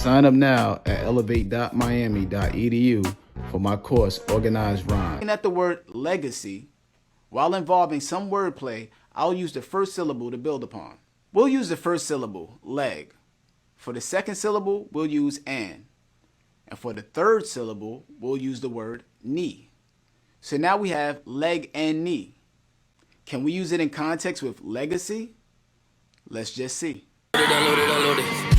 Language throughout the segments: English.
Sign up now at elevate.miami.edu for my course, Organized Rhyme. Looking at the word legacy, while involving some wordplay, I'll use the first syllable to build upon. We'll use the first syllable, leg. For the second syllable, we'll use an. And for the third syllable, we'll use the word knee. So now we have leg and knee. Can we use it in context with legacy? Let's just see.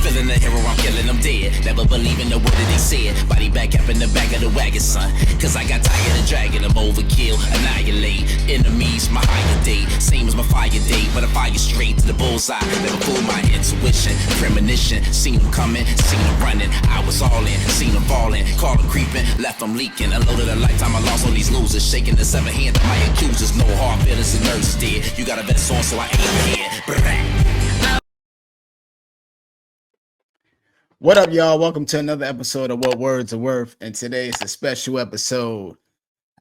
Feeling the hero, I'm killing them dead. Never believing the word that they said. Body back up in the back of the wagon, son. Cause I got tired of dragging them, overkill, annihilate. Enemies, my higher date. Same as my fire date, but I fire straight to the bullseye. Never fool my intuition, premonition. Seen them coming, seen them running. I was all in, seen them falling. Call them creeping, left them leaking. Unloaded a lifetime, I lost all these losers. Shaking the seven hand of my accusers. No hard feelings and nerves dead. You got a vest on, so I ain't here. What up, y'all? Welcome to another episode of What Words Are Worth. And today is a special episode.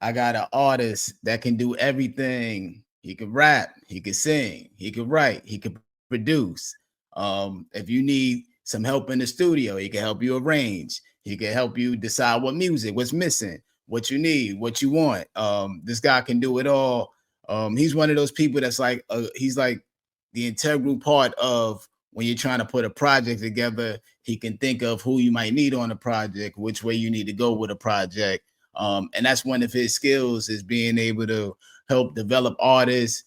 I got an artist that can do everything. He can rap, he can sing, he can write, he can produce. If you need some help in the studio, he can help you arrange. He can help you decide what music, what's missing, what you need, what you want. This guy can do it all. He's one of those people that's like, he's like the integral part of when you're trying to put a project together. He can think of who you might need on a project, which way you need to go with a project. And that's one of his skills, is being able to help develop artists,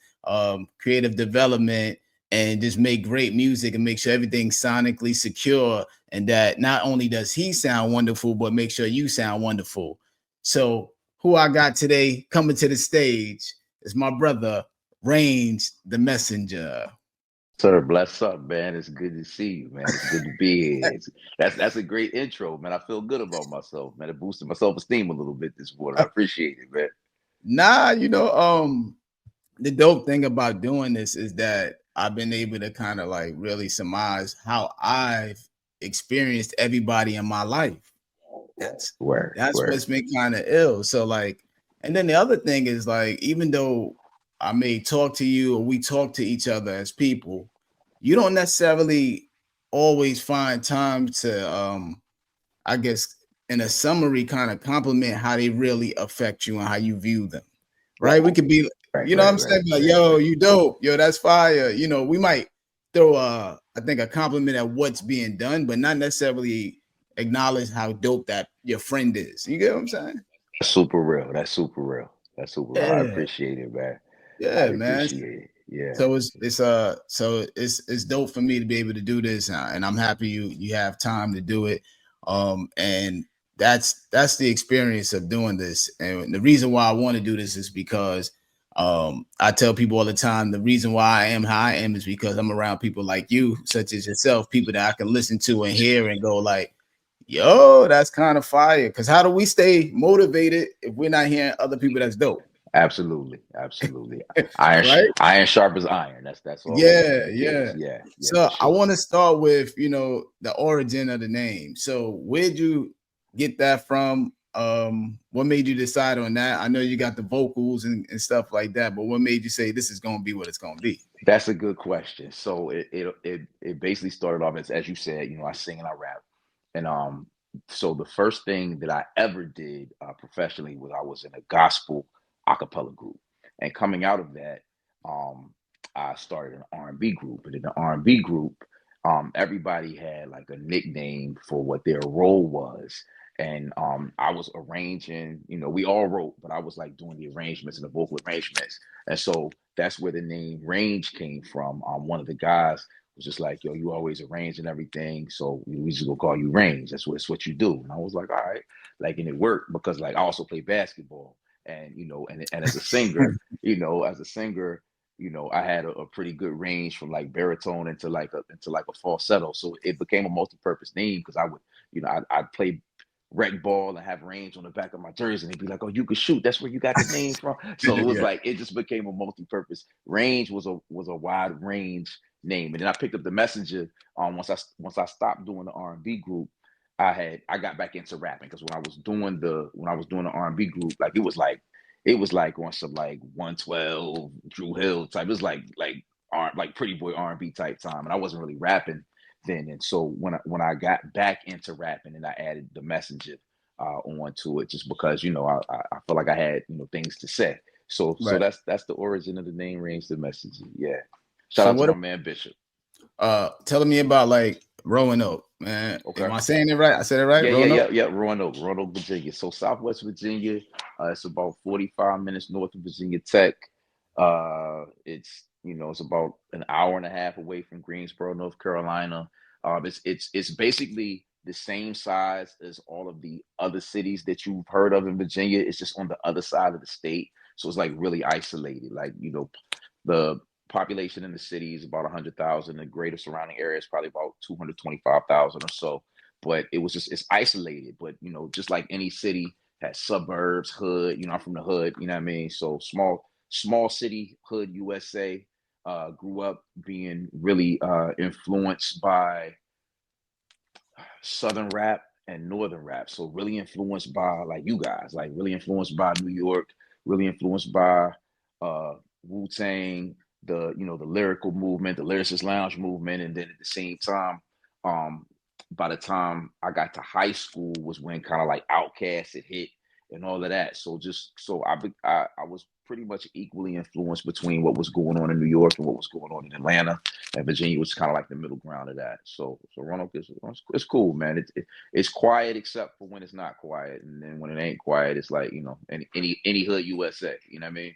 creative development, and just make great music and make sure everything's sonically secure. And that not only does he sound wonderful, but make sure you sound wonderful. So who I got today coming to the stage is my brother, Range Da Messenga. Sir, bless up, man. It's good to see you, man. It's good to be here. That's a great intro, man. I feel good about myself, man. It boosted my self-esteem a little bit this morning. I appreciate it, man. Nah, the dope thing about doing this is that I've been able to kind of like really surmise how I've experienced everybody in my life. That's what's been kind of ill. So like, and then the other thing is like, even though I may talk to you or we talk to each other as people, you don't necessarily always find time to, I guess, in a summary, kind of compliment how they really affect you and how you view them. Right? We could be, you know what I'm saying? Like, yo, you dope. Yo, that's fire. You know, we might throw I think a compliment at what's being done, but not necessarily acknowledge how dope that your friend is. You get what I'm saying? That's super real. That's super real. Yeah. I appreciate it, man. Yeah, man. Yeah. So it's dope for me to be able to do this, and I'm happy you have time to do it. And that's the experience of doing this. And the reason why I want to do this is because I tell people all the time, the reason why I am how I am is because I'm around people like you, such as yourself, people that I can listen to and hear and go like, yo, that's kind of fire. Because how do we stay motivated if we're not hearing other people that's dope? Absolutely. Iron sharp as iron. That's all. Yeah. So I want to start with, the origin of the name. So where'd you get that from? What made you decide on that? I know you got the vocals and stuff like that, but what made you say this is going to be what it's going to be? That's a good question. So it basically started off as you said, I sing and I rap. And so the first thing that I ever did professionally was I was in a gospel a cappella group. And coming out of that, I started an R&B group. And in the R&B group, everybody had like a nickname for what their role was. And I was arranging, we all wrote, but I was like doing the arrangements and the vocal arrangements. And so that's where the name Range came from. One of the guys was just like, yo, you always arrange and everything. So we just gonna call you Range. That's what you do. And I was like, all right. Like, and it worked because like I also play basketball. And and as a singer, I had a pretty good range from like baritone into like a falsetto. So it became a multi-purpose name because I would, I'd play rec ball and have range on the back of my jersey, and he'd be like, "Oh, you could shoot. That's where you got the name from." So it was like it just became a multi-purpose. Range was a wide range name, and then I picked up the Messenger. Once I stopped doing the R&B group, I got back into rapping because when I was doing the R&B group, like it was like on some like 112 Drew Hill type. It was like Pretty Boy R&B type time, and I wasn't really rapping then. And so when I got back into rapping, and I added the messenger onto it, just because I feel like I had things to say. So Right. that's the origin of the name Range Da Messenga. Yeah. Shout So out to what my man Bishop. telling me about like Roanoke, man. Okay. Am I saying it right? I said it right? Roanoke? Yeah. Roanoke, Virginia. So Southwest Virginia. It's about 45 minutes north of Virginia Tech. It's about an hour and a half away from Greensboro, North Carolina. It's basically the same size as all of the other cities that you've heard of in Virginia. It's just on the other side of the state. So it's like really isolated. Like, the population in the city is about 100,000. The greater surrounding area is probably about 225,000 or so. But it's isolated. But, just like any city has suburbs, hood, I'm from the hood, you know what I mean? So small city, hood, USA. Grew up being really influenced by Southern rap and Northern rap. So really influenced by like you guys, like really influenced by New York, really influenced by Wu-Tang, the lyrical movement, the lyricist lounge movement. And then at the same time, by the time I got to high school was when kind of like Outkast had hit and all of that. So I was pretty much equally influenced between what was going on in New York and what was going on in Atlanta, and Virginia was kind of like the middle ground of that. So Roanoke it's cool, man. It's quiet except for when it's not quiet, and then when it ain't quiet, it's like any hood USA. You know what I mean?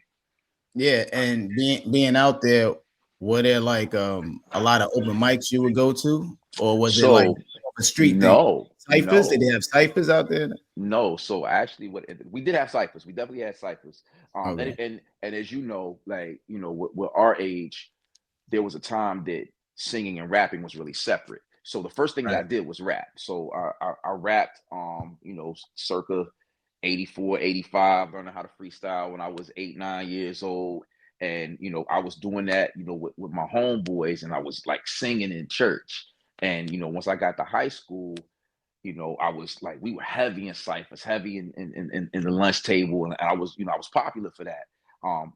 Yeah, and being out there, were there like a lot of open mics you would go to, or was it like So a street thing? Ciphers? Did no. they have ciphers out there? No, so actually, what we did have ciphers. We definitely had ciphers. Okay. And as like with our age, there was a time that singing and rapping was really separate. So the first thing that Right. I did was rap. So I rapped, circa 84, 85, learning how to freestyle when I was 8, 9 years old. And, I was doing that, with my homeboys, and I was like singing in church. And, once I got to high school, I was like, we were heavy in ciphers, heavy in the lunch table. And I was popular for that.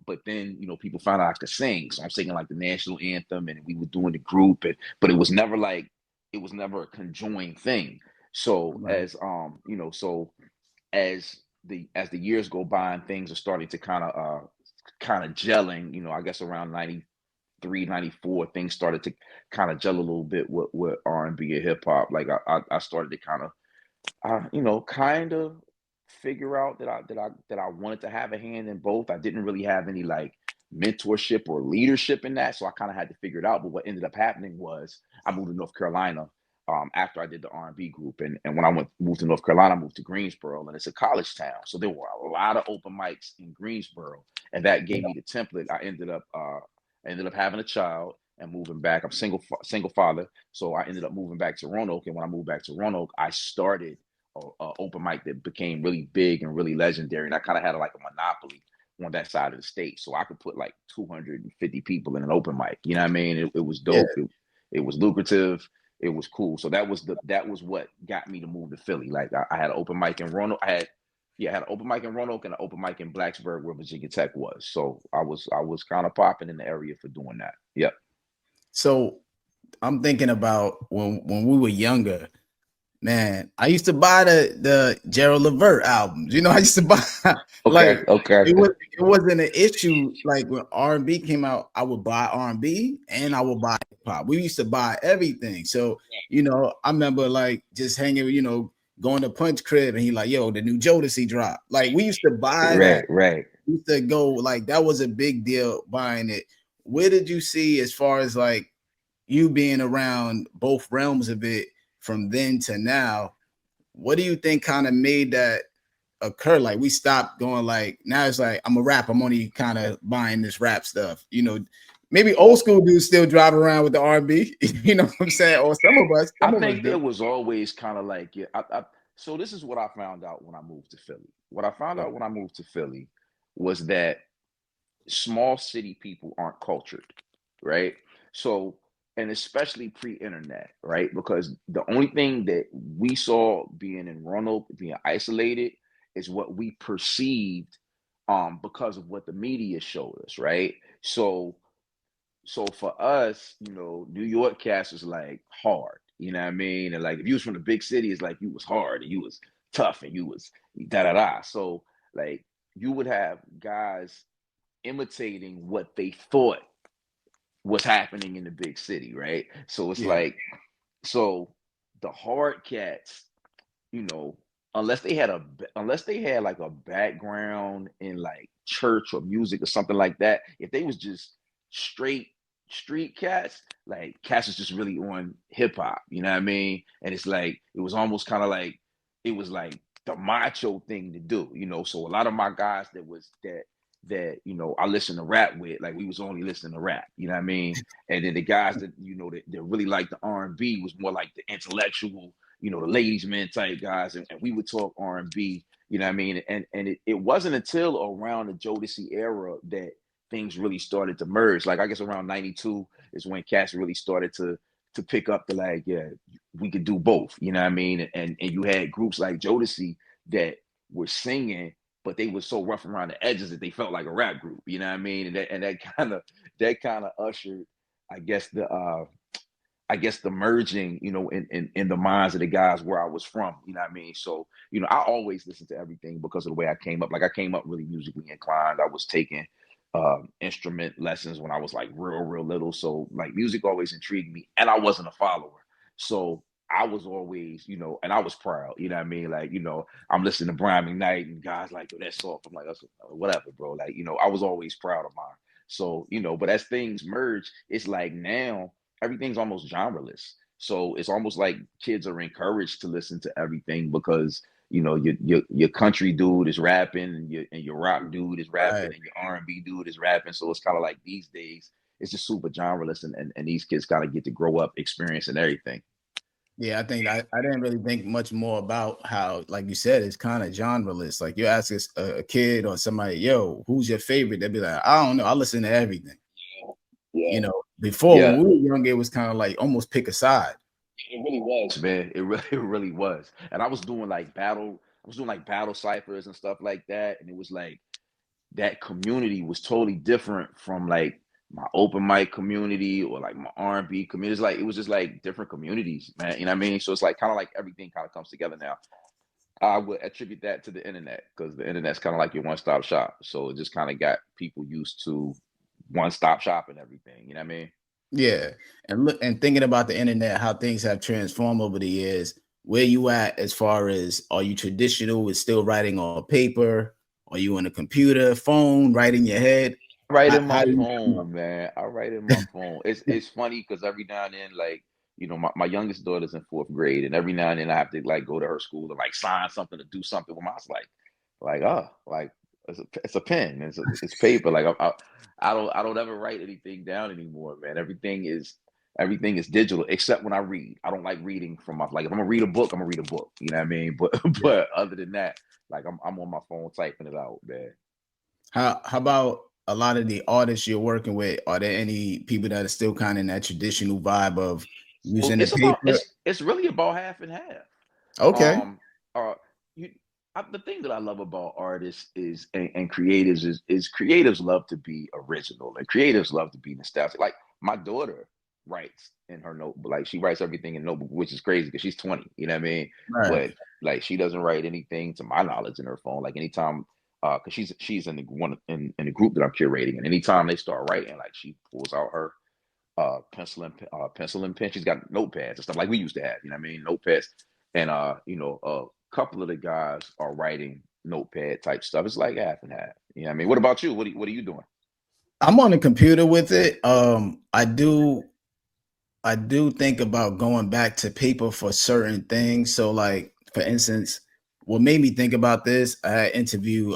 But then, people found out I could sing. So I'm singing like the national anthem, and we were doing the group, but it was never a conjoined thing. So Right. as the years go by and things are starting to kind of gelling, I guess around 93, 94, things started to kind of gel a little bit with R&B and hip hop. Like I started to kind of figure out that I wanted to have a hand in both. I didn't really have any like mentorship or leadership in that, so I kind of had to figure it out. But what ended up happening was I moved to North Carolina after I did the R&B group, and when I moved to North Carolina, I moved to Greensboro, and it's a college town, so there were a lot of open mics in Greensboro, and that gave me the template. I ended up having a child and moving back. I'm single father, so I ended up moving back to Roanoke, and when I moved back to Roanoke, I started a open mic that became really big and really legendary, and I kind of had like a monopoly on that side of the state, so I could put like 250 people in an open mic. You know what I mean? It was Yeah. dope. It was lucrative. It was cool. So that was what got me to move to Philly. Like I had an open mic in Roanoke. I had an open mic in Roanoke and an open mic in Blacksburg, where Virginia Tech was. So I was kind of popping in the area for doing that. Yep. So I'm thinking about when we were younger. Man, I used to buy the Gerald Levert albums. I used to buy like Okay. it wasn't an issue. Like when R&B came out, I would buy R&B and I would buy hip hop. We used to buy everything. So, I remember like just hanging, going to Punch Crib, and he like, yo, the new Jodeci drop. Like we used to buy that. Right. We used to go, like that was a big deal buying it. Where did you see, as far as like you being around both realms of it, from then to now, what do you think kind of made that occur? Like we stopped going, like now it's like I'm a rap, I'm only kind of buying this rap stuff. Maybe old school dudes still drive around with the R&B, you know what I'm saying? Or some of us I think do. there was always kind of like, yeah. So this is what I found out when I moved to Philly. What I found out when I moved to Philly was that small city people aren't cultured, right? So, and especially pre-internet, right? Because the only thing that we saw being in Roanoke, being isolated, is what we perceived because of what the media showed us, right? So for us, New York cast was like hard. You know what I mean? And like if you was from the big city, it's like you was hard and you was tough and you was da da da. So like you would have guys imitating what they thought was happening in the big city, right? So it's Yeah. like, so the hard cats, you know, unless they had like a background in like church or music or something like that, if they was just straight street cats, like cats is just really on hip hop, you know what I mean? And it's like it was almost kind of like it was like the macho thing to do, you know. So a lot of my guys that you know I listen to rap with, like we was only listening to rap, you know what I mean? And then the guys that you know that really like the R&B was more like the intellectual, you know, the ladies man type guys, and we would talk R&B, you know what I mean? And it wasn't until around the Jodeci era that things really started to merge. Like I guess around 92 is when cats really started to pick up the like, yeah, we could do both, you know what I mean? And you had groups like Jodeci that were singing, but they were so rough around the edges that they felt like a rap group, you know what I mean? And that kind of ushered, I guess the merging, you know, in the minds of the guys where I was from, you know what I mean? So, you know, I always listen to everything because of the way I came up. Like I came up really musically inclined. I was taking instrument lessons when I was like real little. So like music always intrigued me, and I wasn't a follower. So I was always, you know, and I was proud, you know what I mean? Like, you know, I'm listening to Brian McKnight and guys like, yo, that's soft. I'm like, that's whatever, bro. Like, you know, I was always proud of mine. So, you know, but as things merge, it's like now everything's almost genreless. So it's almost like kids are encouraged to listen to everything because you know your country dude is rapping and your rock dude is rapping Right. and your R&B dude is rapping. So it's kind of like these days it's just super genreless and these kids kind of get to grow up experiencing everything. Yeah, I think I didn't really think much more about how, like you said, it's kind of genreless. Like you ask a kid or somebody, yo, who's your favorite? They'll be like, I don't know. I listen to everything. Yeah. You know, before Yeah. when we were young, it was kind of like almost pick a side. It really was, man. It really was. And I was doing like battle ciphers and stuff like that. And it was like that community was totally different from like my open mic community or like my R&B community. It's like it was just like different communities, man. You know what I mean? So it's like kind of like everything kind of comes together now. I would attribute that to the internet because the internet's kind of like your one-stop shop. So it just kind of got people used to one-stop shop and everything. You know what I mean? Yeah, and look, and thinking about the internet, how things have transformed over the years. Where you at as far as are you traditional with still writing on paper? Are you on a computer, phone, right in your head? I write in How my do you come up? phone, man. I write in my phone. It's funny because every now and then, like, you know, my youngest daughter's in fourth grade, and every now and then I have to like go to her school and like sign something to do something with my. I was like, oh, like it's a pen, it's paper. Like I don't ever write anything down anymore, man. Everything is digital except when I read. I don't like reading from my like if I'm gonna read a book, I'm gonna read a book. You know what I mean? But Yeah. but other than that, like I'm on my phone typing it out, man. How about a lot of the artists you're working with? Are there any people that are still kind of in that traditional vibe of So using the it's about paper? it's really about half and half. Okay. Um, uh, you, the thing that I love about artists is and creatives is creatives love to be original and creatives love to be nostalgic. Like my daughter writes in her notebook, like she writes everything in notebook, which is crazy because she's 20. You know what I mean? Right. But like she doesn't write anything to my knowledge in her phone. Like anytime, because she's in the one in the group that I'm curating, and anytime they start writing, like she pulls out her pencil and pen. She's got notepads and stuff like we used to have. You know what I mean? Notepads, and you know, a couple of the guys are writing notepad type stuff. It's like half and half. You know what I mean? What about you? What are you doing? I'm on the computer with it. I do think about going back to paper for certain things. So, like for instance, what made me think about this, I had interviewed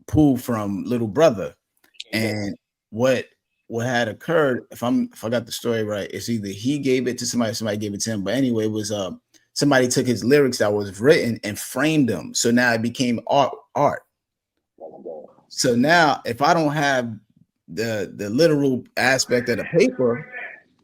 Pooh from Little Brother, Yeah. and what what had occurred, if I got the story right, it's either he gave it to somebody, somebody gave it to him. But anyway, it was somebody took his lyrics that was written and framed them. So now it became art. So now if I don't have the literal aspect of the paper,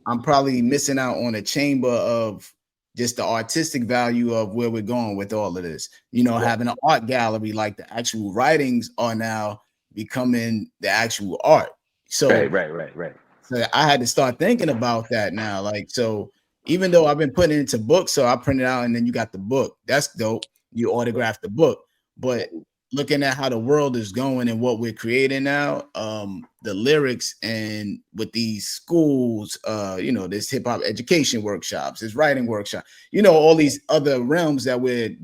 I'm probably missing out on a chamber of just the artistic value of where we're going with all of this. You know, Yeah. having an art gallery, like the actual writings are now becoming the actual art. Right. So, Right. Right. Right. so I had to start thinking about that now. Like, so even though I've been putting it into books, so I print it out and then you got the book. That's dope. You autograph the book. But looking at how the world is going and what we're creating now, the lyrics and with these schools, this hip hop education workshops, this writing workshop, all these other realms that we're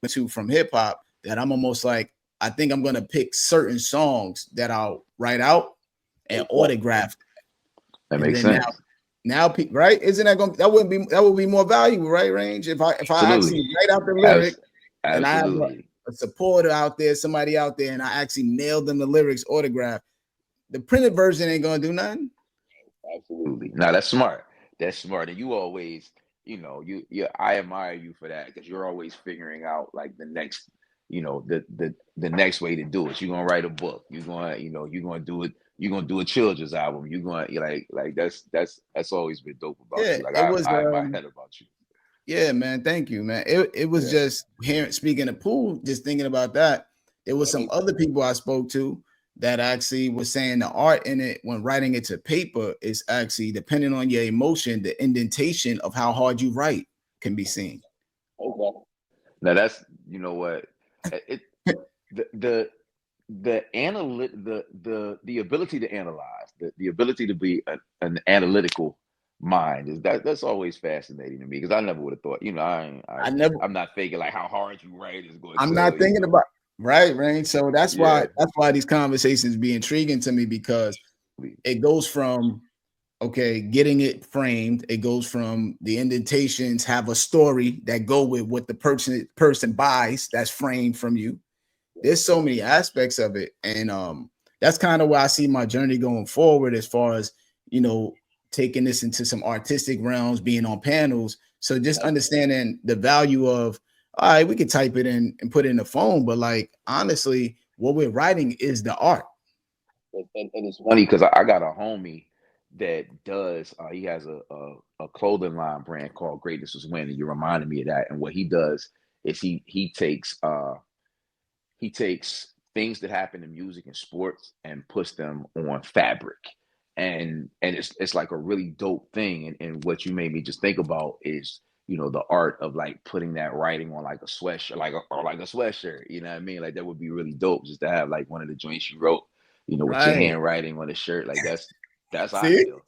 to from hip hop, that I'm almost like, I think I'm gonna pick certain songs that I'll write out and autograph. That makes sense. Now, right? Isn't that would be more valuable, right, Range? If I actually write out the lyric and I have a supporter out there, somebody out there, and I actually mailed them the lyrics autograph, the printed version ain't gonna do nothing. Absolutely. Now that's smart. That's smart. And you always, I admire you for that, because you're always figuring out like the next, the next way to do it. You're gonna write a book. You're gonna do it. You're gonna do a children's album. You're gonna like that's always been dope about you. Like I admire that about you. Yeah, man. Thank you, man. It was just speaking of Pool, just thinking about that. There was some other people I spoke to that actually was saying the art in it when writing it to paper is actually depending on your emotion, the indentation of how hard you write can be seen. Okay. Now that's what the ability to analyze, the ability to be an analytical mind that's always fascinating to me, because I never would have thought, I'm not thinking like how hard you write is going to I'm not thinking about right, Rain. So that's why these conversations be intriguing to me, because it goes from getting it framed, it goes from the indentations have a story that go with what the person buys that's framed from you. There's so many aspects of it, and that's kind of where I see my journey going forward, as far as taking this into some artistic realms, being on panels. So just understanding the value of, all right, we could type it in and put it in the phone, but like honestly, what we're writing is the art. And it's funny because I got a homie that does. He has a clothing line brand called Greatness Was When, and you reminded me of that. And what he does is he takes things that happen in music and sports and puts them on fabric. And it's like a really dope thing. And what you made me just think about is, the art of like putting that writing on like a sweatshirt, like a sweatshirt. You know what I mean? Like that would be really dope, just to have like one of the joints you wrote, with your handwriting on a shirt. Like that's how I feel.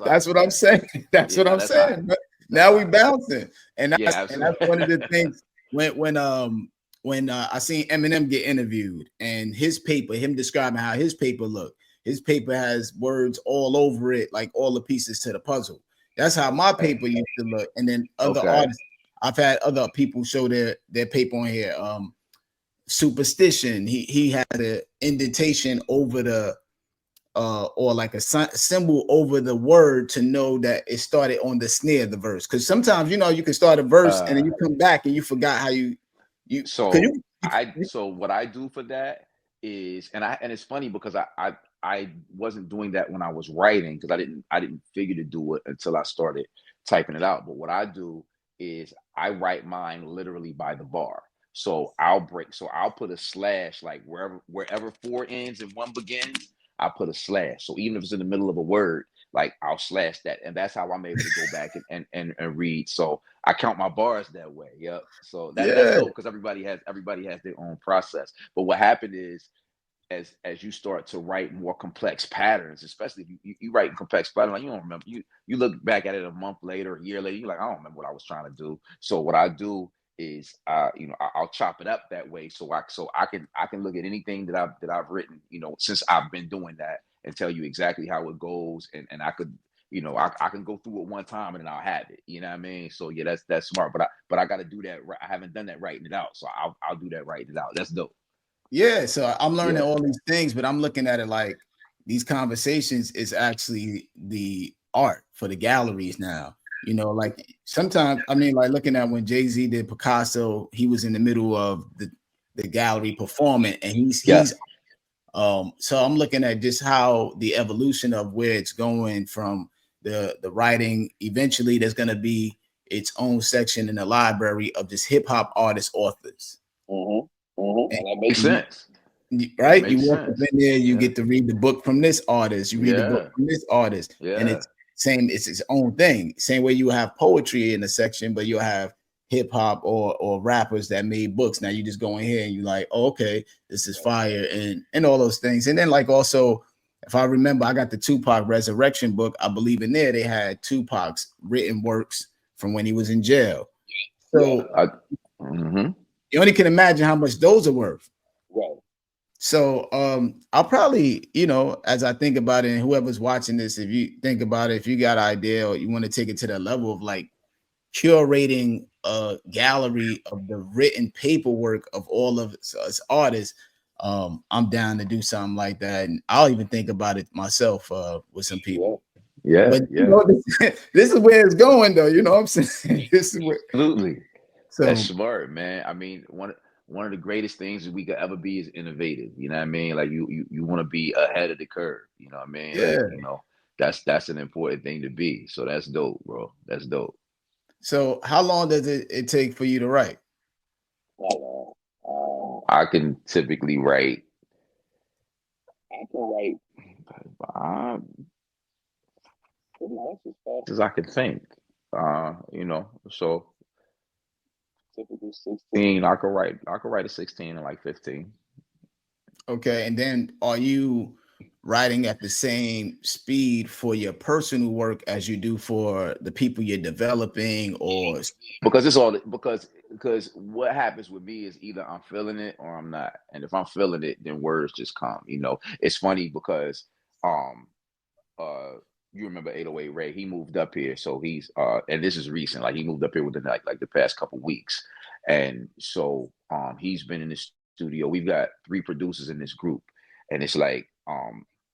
That's what I'm saying. That's what I'm saying. Now we bouncing, and that's one of the things when I seen Eminem get interviewed, and his paper, him describing how his paper looked. His paper has words all over it, like all the pieces to the puzzle. That's how my paper used to look. And then other artists, I've had other people show their paper on here. Superstition, he had an indentation over the or like a symbol over the word to know that it started on the snare of the verse. Because sometimes you can start a verse and then you come back and you forgot how you. So what I do for that is, and it's funny because I wasn't doing that when I was writing, because I didn't figure to do it until I started typing it out. But what I do is I write mine literally by the bar. So I'll put a slash, like wherever 4 ends and 1 begins, I put a slash. So even if it's in the middle of a word, like I'll slash that, and that's how I'm able to go back and read. So I count my bars that way. Yep. So that's dope, because everybody has their own process. But what happened is, as you start to write more complex patterns, especially if you write complex patterns, like you don't remember, you look back at it a month later, a year later, you're like, I don't remember what I was trying to do. So what I do is, I'll chop it up that way, so I can look at anything that I've written, since I've been doing that, and tell you exactly how it goes, and I could, I can go through it one time and then I'll have it. You know what I mean? So yeah, that's smart. But I got to do that. I haven't done that writing it out, so I'll do that writing it out. That's dope. Yeah, so I'm learning all these things, but I'm looking at it like these conversations is actually the art for the galleries now. Like sometimes, I mean, like looking at when Jay-Z did Picasso, he was in the middle of the gallery performing, and he's so I'm looking at just how the evolution of where it's going from the writing. Eventually, there's going to be its own section in the library of just hip hop artists, authors. Mm-hmm. Mm-hmm. And that makes sense, right? You walk up in there, you get to read the book from this artist, you read the book from this artist, and it's Same, it's its own thing. Same way you have poetry in a section, but you'll have hip hop or rappers that made books. Now you just go in here and you like, oh, okay, this is fire and all those things. And then like also, if I remember, I got the Tupac Resurrection book. I believe in there they had Tupac's written works from when he was in jail. So you only can imagine how much those are worth. Right. So I'll probably, you know, as I think about it, and whoever's watching this, if you think about it, if you got an idea or you want to take it to the level of like curating a gallery of the written paperwork of all of us artists, I'm down to do something like that. And I'll even think about it myself with some people. Yeah. But you know, this is where it's going though. You know what I'm saying? This is where, Absolutely. so That's smart, man. I mean, one of the greatest things that we could ever be is innovative. You know what I mean? Like you want to be ahead of the curve. You know what I mean? yeah. Like, you know, that's an important thing to be. So that's dope, bro. That's dope. So how long does it take for you to write? I can typically write. I can write pretty much as fast as I can think. You know, so typically 16. I could write a 16 in like 15. Okay, and then are you writing at the same speed for your personal work as you do for the people you're developing, or Because it's all because what happens with me is either I'm feeling it or I'm not. And if I'm feeling it, then words just come. You know, it's funny because you remember 808 Ray, he moved up here. So he's and this is recent, like he moved up here within like the past couple weeks. And so he's been in the studio. We've got 3 producers in this group, and it's like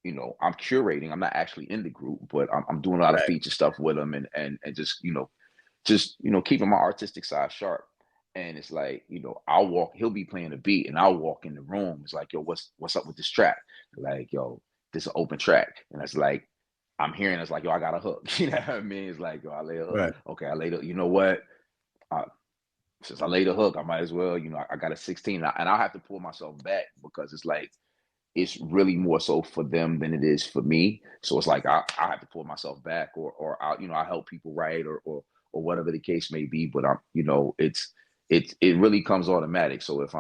you know, I'm curating. I'm not actually in the group, but I'm doing a lot of feature stuff with them and just keeping my artistic side sharp. And it's like, you know, he'll be playing a beat and I'll walk in the room. It's like, yo, what's up with this track? Like, yo, this is an open track. And it's like, I'm hearing it's like, yo, I got a hook. You know what I mean? It's like, yo, I lay a hook. right. Okay, I laid a, you know what? Since I laid a hook, I might as well, you know, I got a 16 and I'll have to pull myself back because it's like, it's really more so for them than it is for me. So it's like I have to pull myself back, or I help people write, or whatever the case may be. But you know, it really comes automatic. So if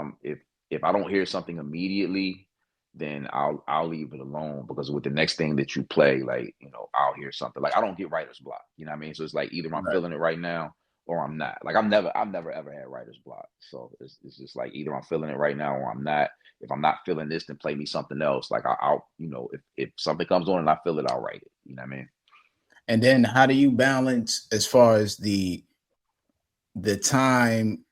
I don't hear something immediately, then I'll leave it alone, because with the next thing that you play, like, you know, I'll hear something. Like, I don't get writer's block. You know what I mean? So it's like either I'm feeling it right now or I'm not. Like I've never ever had writer's block. So it's just like either I'm feeling it right now or I'm not. If I'm not feeling this, then play me something else. Like I'll you know, if something comes on and I feel it, I'll write it. You know what I mean? And then how do you balance as far as the time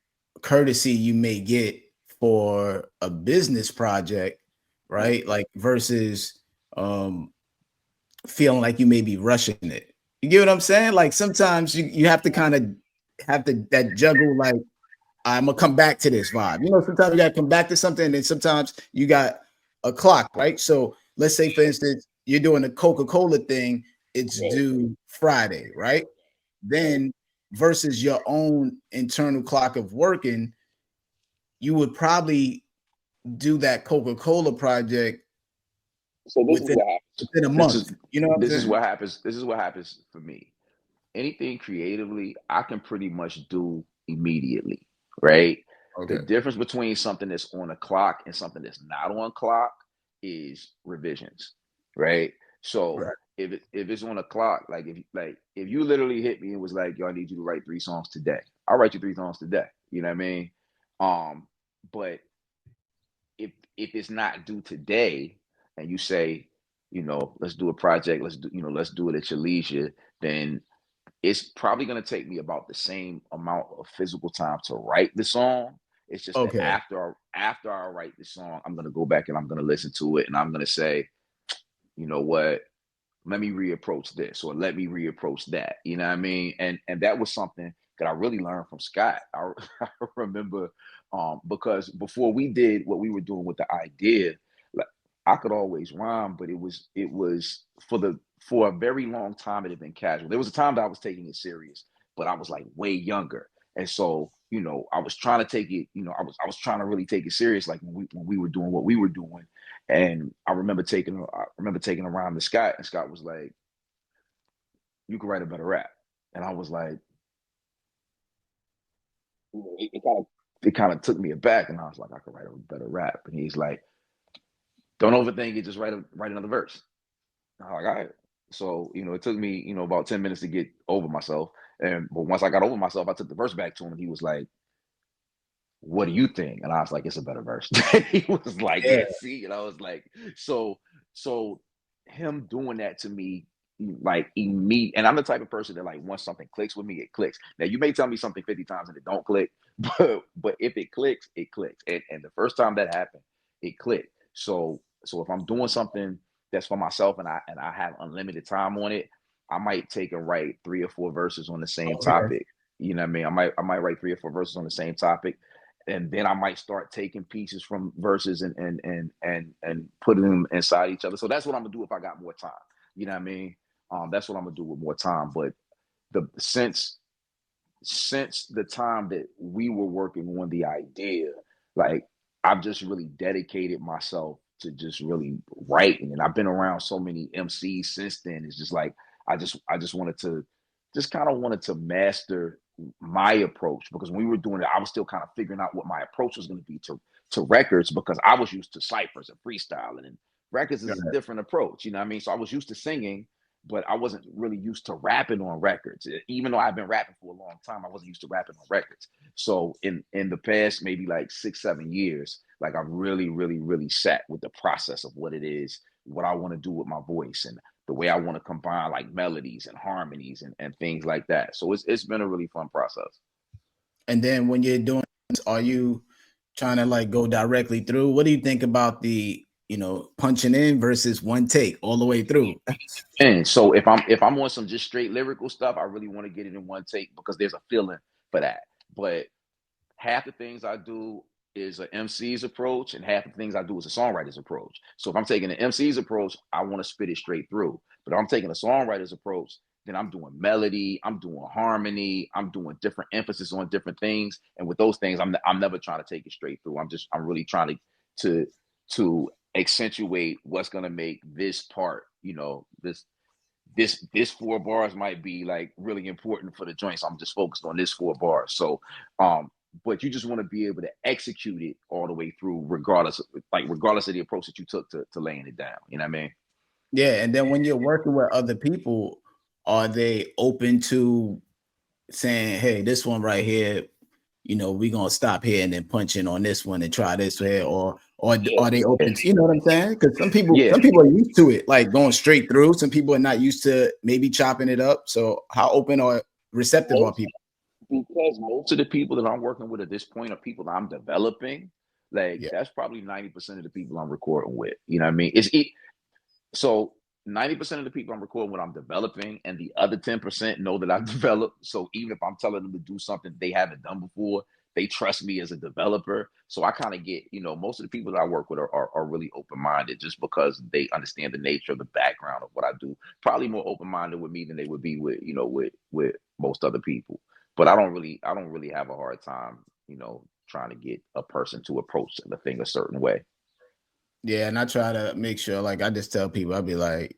courtesy you may get for a business project, right? Like versus feeling like you may be rushing it. You get what I'm saying? Like sometimes you have to kind of have to that juggle, like I'm gonna come back to this vibe. You know, sometimes you gotta come back to something, and then sometimes you got a clock, right? So let's say, for instance, you're doing a Coca-Cola thing, it's due Friday, right? Then versus your own internal clock of working, you would probably do that Coca-Cola project within a month. You know what I'm This saying? is what happens. This is what happens for me. Anything creatively, I can pretty much do immediately, right? The Okay. difference between something that's on a clock and something that's not on clock is revisions, right? So Right. if it's on a clock, like if you literally hit me and was like, yo, I need you to write 3 songs today, I'll write you 3 songs today. You know what I mean? But if it's not due today, and you say, you know, let's do a project, let's do it at your leisure, then it's probably going to take me about the same amount of physical time to write the song. It's just that Okay. after I write the song, I'm going to go back and I'm going to listen to it, and I'm going to say, you know what, let me reapproach this, or let me reapproach that. You know what I mean? And that was something that I really learned from Scott. I remember because before we did what we were doing with the idea, like, I could always rhyme, but it was for a very long time it had been casual. There was a time that I was taking it serious, but I was like way younger. And so, you know, I was trying to take it, you know, I was trying to really take it serious, like when we were doing what we were doing. And I remember taking a rhyme to Scott, and Scott was like, you could write a better rap. And I was like, it kind of took me aback, and I was like, I could write a better rap. And he's like, don't overthink it, just write another verse. And I was like, all right. So, it took me, about 10 minutes to get over myself. But once I got over myself, I took the verse back to him, and he was like, what do you think? And I was like, it's a better verse. He was like, Yeah. yeah, see. And I was like, so him doing that to me, like immediate. And I'm the type of person that, like, once something clicks with me, it clicks. Now you may tell me something 50 times and it don't click, but if it clicks, it clicks. And the first time that happened, it clicked. So if I'm doing something that's for myself and I have unlimited time on it, I might take and write 3 or 4 verses on the same Okay. topic. You know what I mean? I might write 3 or 4 verses on the same topic, and then I might start taking pieces from verses and putting them inside each other. So that's what I'm gonna do if I got more time. You know what I mean? That's what I'm gonna do with more time. But the since the time that we were working on the idea, like, I've just really dedicated myself to just really writing, and I've been around so many MCs since then. It's just like I just wanted to just kind of wanted to master my approach, because when we were doing it, I was still kind of figuring out what my approach was going to be to records, because I was used to ciphers and freestyling, and records is a different approach. You know what I mean? So I was used to singing, but I wasn't really used to rapping on records. Even though I've been rapping for a long time, I wasn't used to rapping on records. So in the past, maybe like 6-7 years, like, I've really, really, really sat with the process of what it is, what I want to do with my voice, and the way I want to combine, like, melodies and harmonies and things like that. So it's been a really fun process. And then when you're doing this, are you trying to like go directly through? What do you think about the, punching in versus one take all the way through? And so if I'm on some just straight lyrical stuff, I really want to get it in one take, because there's a feeling for that. But half the things I do is an MC's approach, and half the things I do is a songwriter's approach. So if I'm taking an MC's approach, I want to spit it straight through. But if I'm taking a songwriter's approach, then I'm doing melody, I'm doing harmony, I'm doing different emphasis on different things. And with those things, I'm never trying to take it straight through. I'm really trying to accentuate what's gonna make this part, this 4 bars might be like really important for the joint. So I'm just focused on this 4 bars. So but you just want to be able to execute it all the way through, regardless of the approach that you took to laying it down. You know what I mean? Yeah. And then when you're working with other people, are they open to saying, hey, this one right here, we're gonna stop here and then punch in on this one and try this here, or are they open to, you know what I'm saying? Because some people are used to it, like going straight through. Some people are not used to maybe chopping it up. So how open or receptive are people? Because most of the people that I'm working with at this point are people that I'm developing. Like, Yeah. that's probably 90% of the people I'm recording with. You know what I mean? So 90% of the people I'm recording with, I'm developing, and the other 10% know that I've developed. So even if I'm telling them to do something they haven't done before, they trust me as a developer. So I kind of get, most of the people that I work with are really open-minded, just because they understand the nature of the background of what I do. Probably more open-minded with me than they would be with, with most other people. But I don't really have a hard time, trying to get a person to approach the thing a certain way. Yeah, and I try to make sure, like, I just tell people, I'll be like,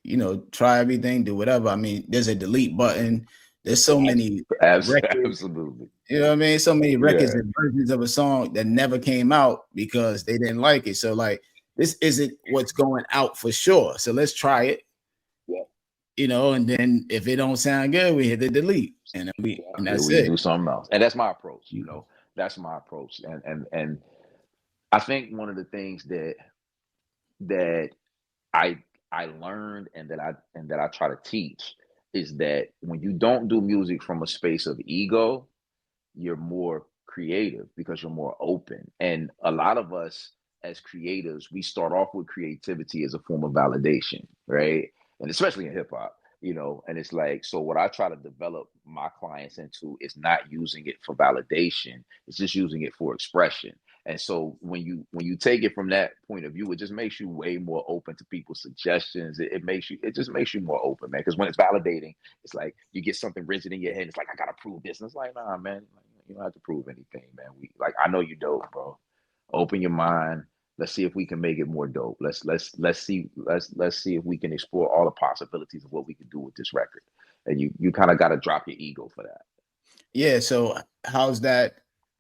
try everything, do whatever. I mean, there's a delete button. There's so many records, Absolutely. you know what I mean? So many records Yeah. and versions of a song that never came out because they didn't like it. So, like, this isn't what's going out for sure. So let's try it, and then if it don't sound good, we hit the delete, and that's We it. do something else. And that's my approach. That's my approach. And I think one of the things that I I learned, and that I try to teach, is that when you don't do music from a space of ego, you're more creative, because you're more open. And a lot of us as creatives, we start off with creativity as a form of validation, right? And especially in hip hop, and it's like, so what I try to develop my clients into is not using it for validation, it's just using it for expression. And so when you take it from that point of view, it just makes you way more open to people's suggestions. It just makes you more open, man. Because when it's validating, it's like you get something rigid in your head. It's like, I gotta prove this, and it's like, nah, man, you don't have to prove anything, man. I know you dope, bro. Open your mind, Let's see if we can make it more dope. Let's see if we can explore all the possibilities of what we can do with this record. And you kind of got to drop your ego for that. Yeah. So how's that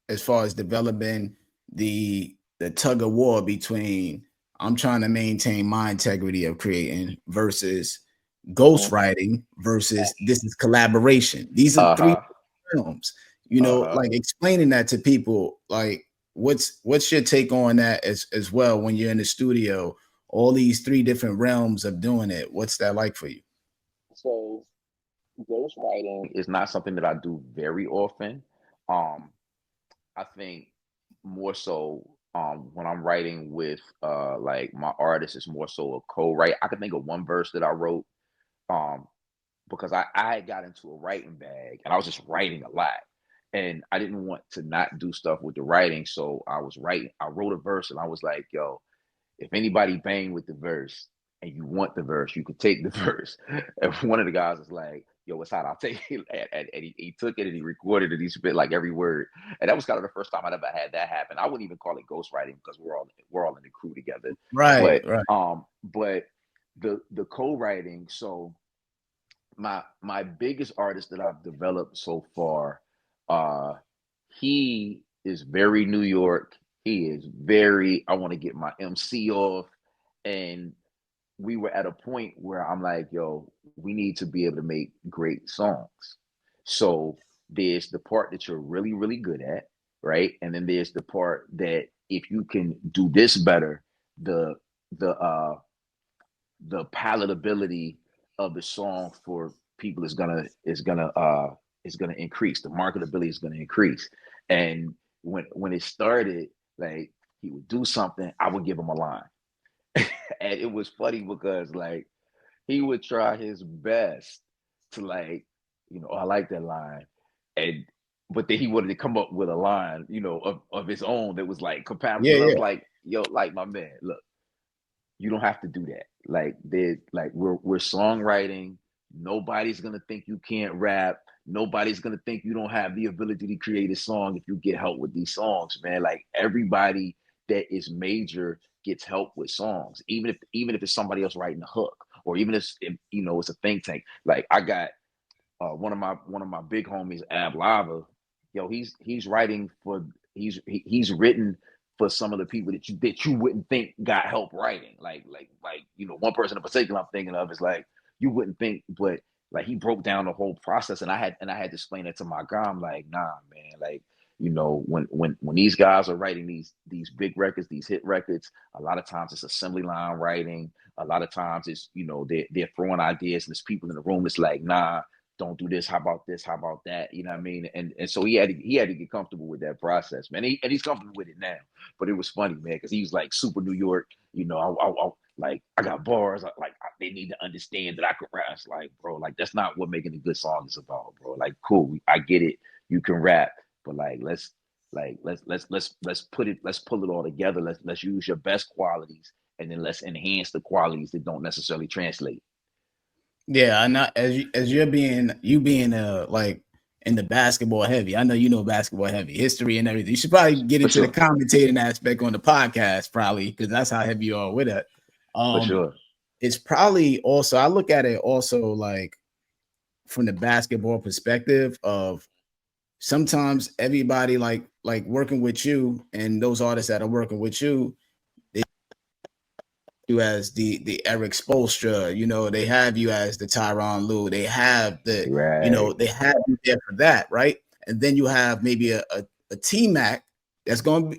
as far as developing the tug of war between I'm trying to maintain my integrity of creating versus ghostwriting versus this is collaboration. These are three films, like explaining that to people, like what's your take on that as well when you're in the studio, all these three different realms of doing it. What's that like for you? So ghostwriting is not something that I do very often. I think more so when I'm writing with like my artist, it's more so a co-write. I can think of one verse that I wrote because I had got into a writing bag and I was just writing a lot. And I didn't want to not do stuff with the writing. So I wrote a verse and I was like, yo, if anybody bang with the verse and you want the verse, you could take the verse. And one of the guys was like, yo, what's hot? I'll take it. And he took it and he recorded it. He spit like every word. And that was kind of the first time I'd ever had that happen. I wouldn't even call it ghostwriting because we're all in the crew together. Right. But the co-writing, so my biggest artist that I've developed so far, he is very New York. He is very, I want to get my MC off. And we were at a point where I'm like, yo, we need to be able to make great songs. So there's the part that you're really, really good at, right? And then there's the part that if you can do this better, the palatability of the song for people is gonna increase. The marketability is gonna increase. And when it started, like he would do something, I would give him a line. And it was funny because like he would try his best to like, I like that line. But then he wanted to come up with a line, of his own that was like compatible. Yeah, I was like, yo, like my man, look, you don't have to do that. Like we're songwriting. Nobody's gonna think you can't rap. Nobody's gonna think you don't have the ability to create a song if you get help with these songs, man. Like everybody that is major gets help with songs, even if it's somebody else writing the hook, or even if it's a think tank. Like I got one of my big homies, Ab Lava. Yo, he's writing for he's written for some of the people that you wouldn't think got help writing. Like one person in particular I'm thinking of is like you wouldn't think, but like he broke down the whole process, and I had to explain it to my guy. I'm like, nah, man, like when these guys are writing these big records, these hit records, a lot of times it's assembly line writing. A lot of times it's they're throwing ideas, and there's people in the room that's like, nah, don't do this. How about this? How about that? You know what I mean? And so he had to get comfortable with that process, man. And he's comfortable with it now. But it was funny, man, because he was like super New York. I got bars. They need to understand that I can rap. It's like, bro, like that's not what making a good song is about, bro. Like, cool, I get it. You can rap, but let's pull it all together. Let's use your best qualities, and then let's enhance the qualities that don't necessarily translate. Yeah, I know as you're being like in the basketball heavy. I know basketball heavy history and everything. You should probably get into the commentating aspect on the podcast, probably, because that's how heavy you are with it. For sure. It's probably also, I look at it also like from the basketball perspective of sometimes everybody like working with you and those artists that are working with you, you as the Eric Spoelstra, they have you as the Tyronn Lue, they have they have you there for that, right? And then you have maybe a T-Mac that's gonna be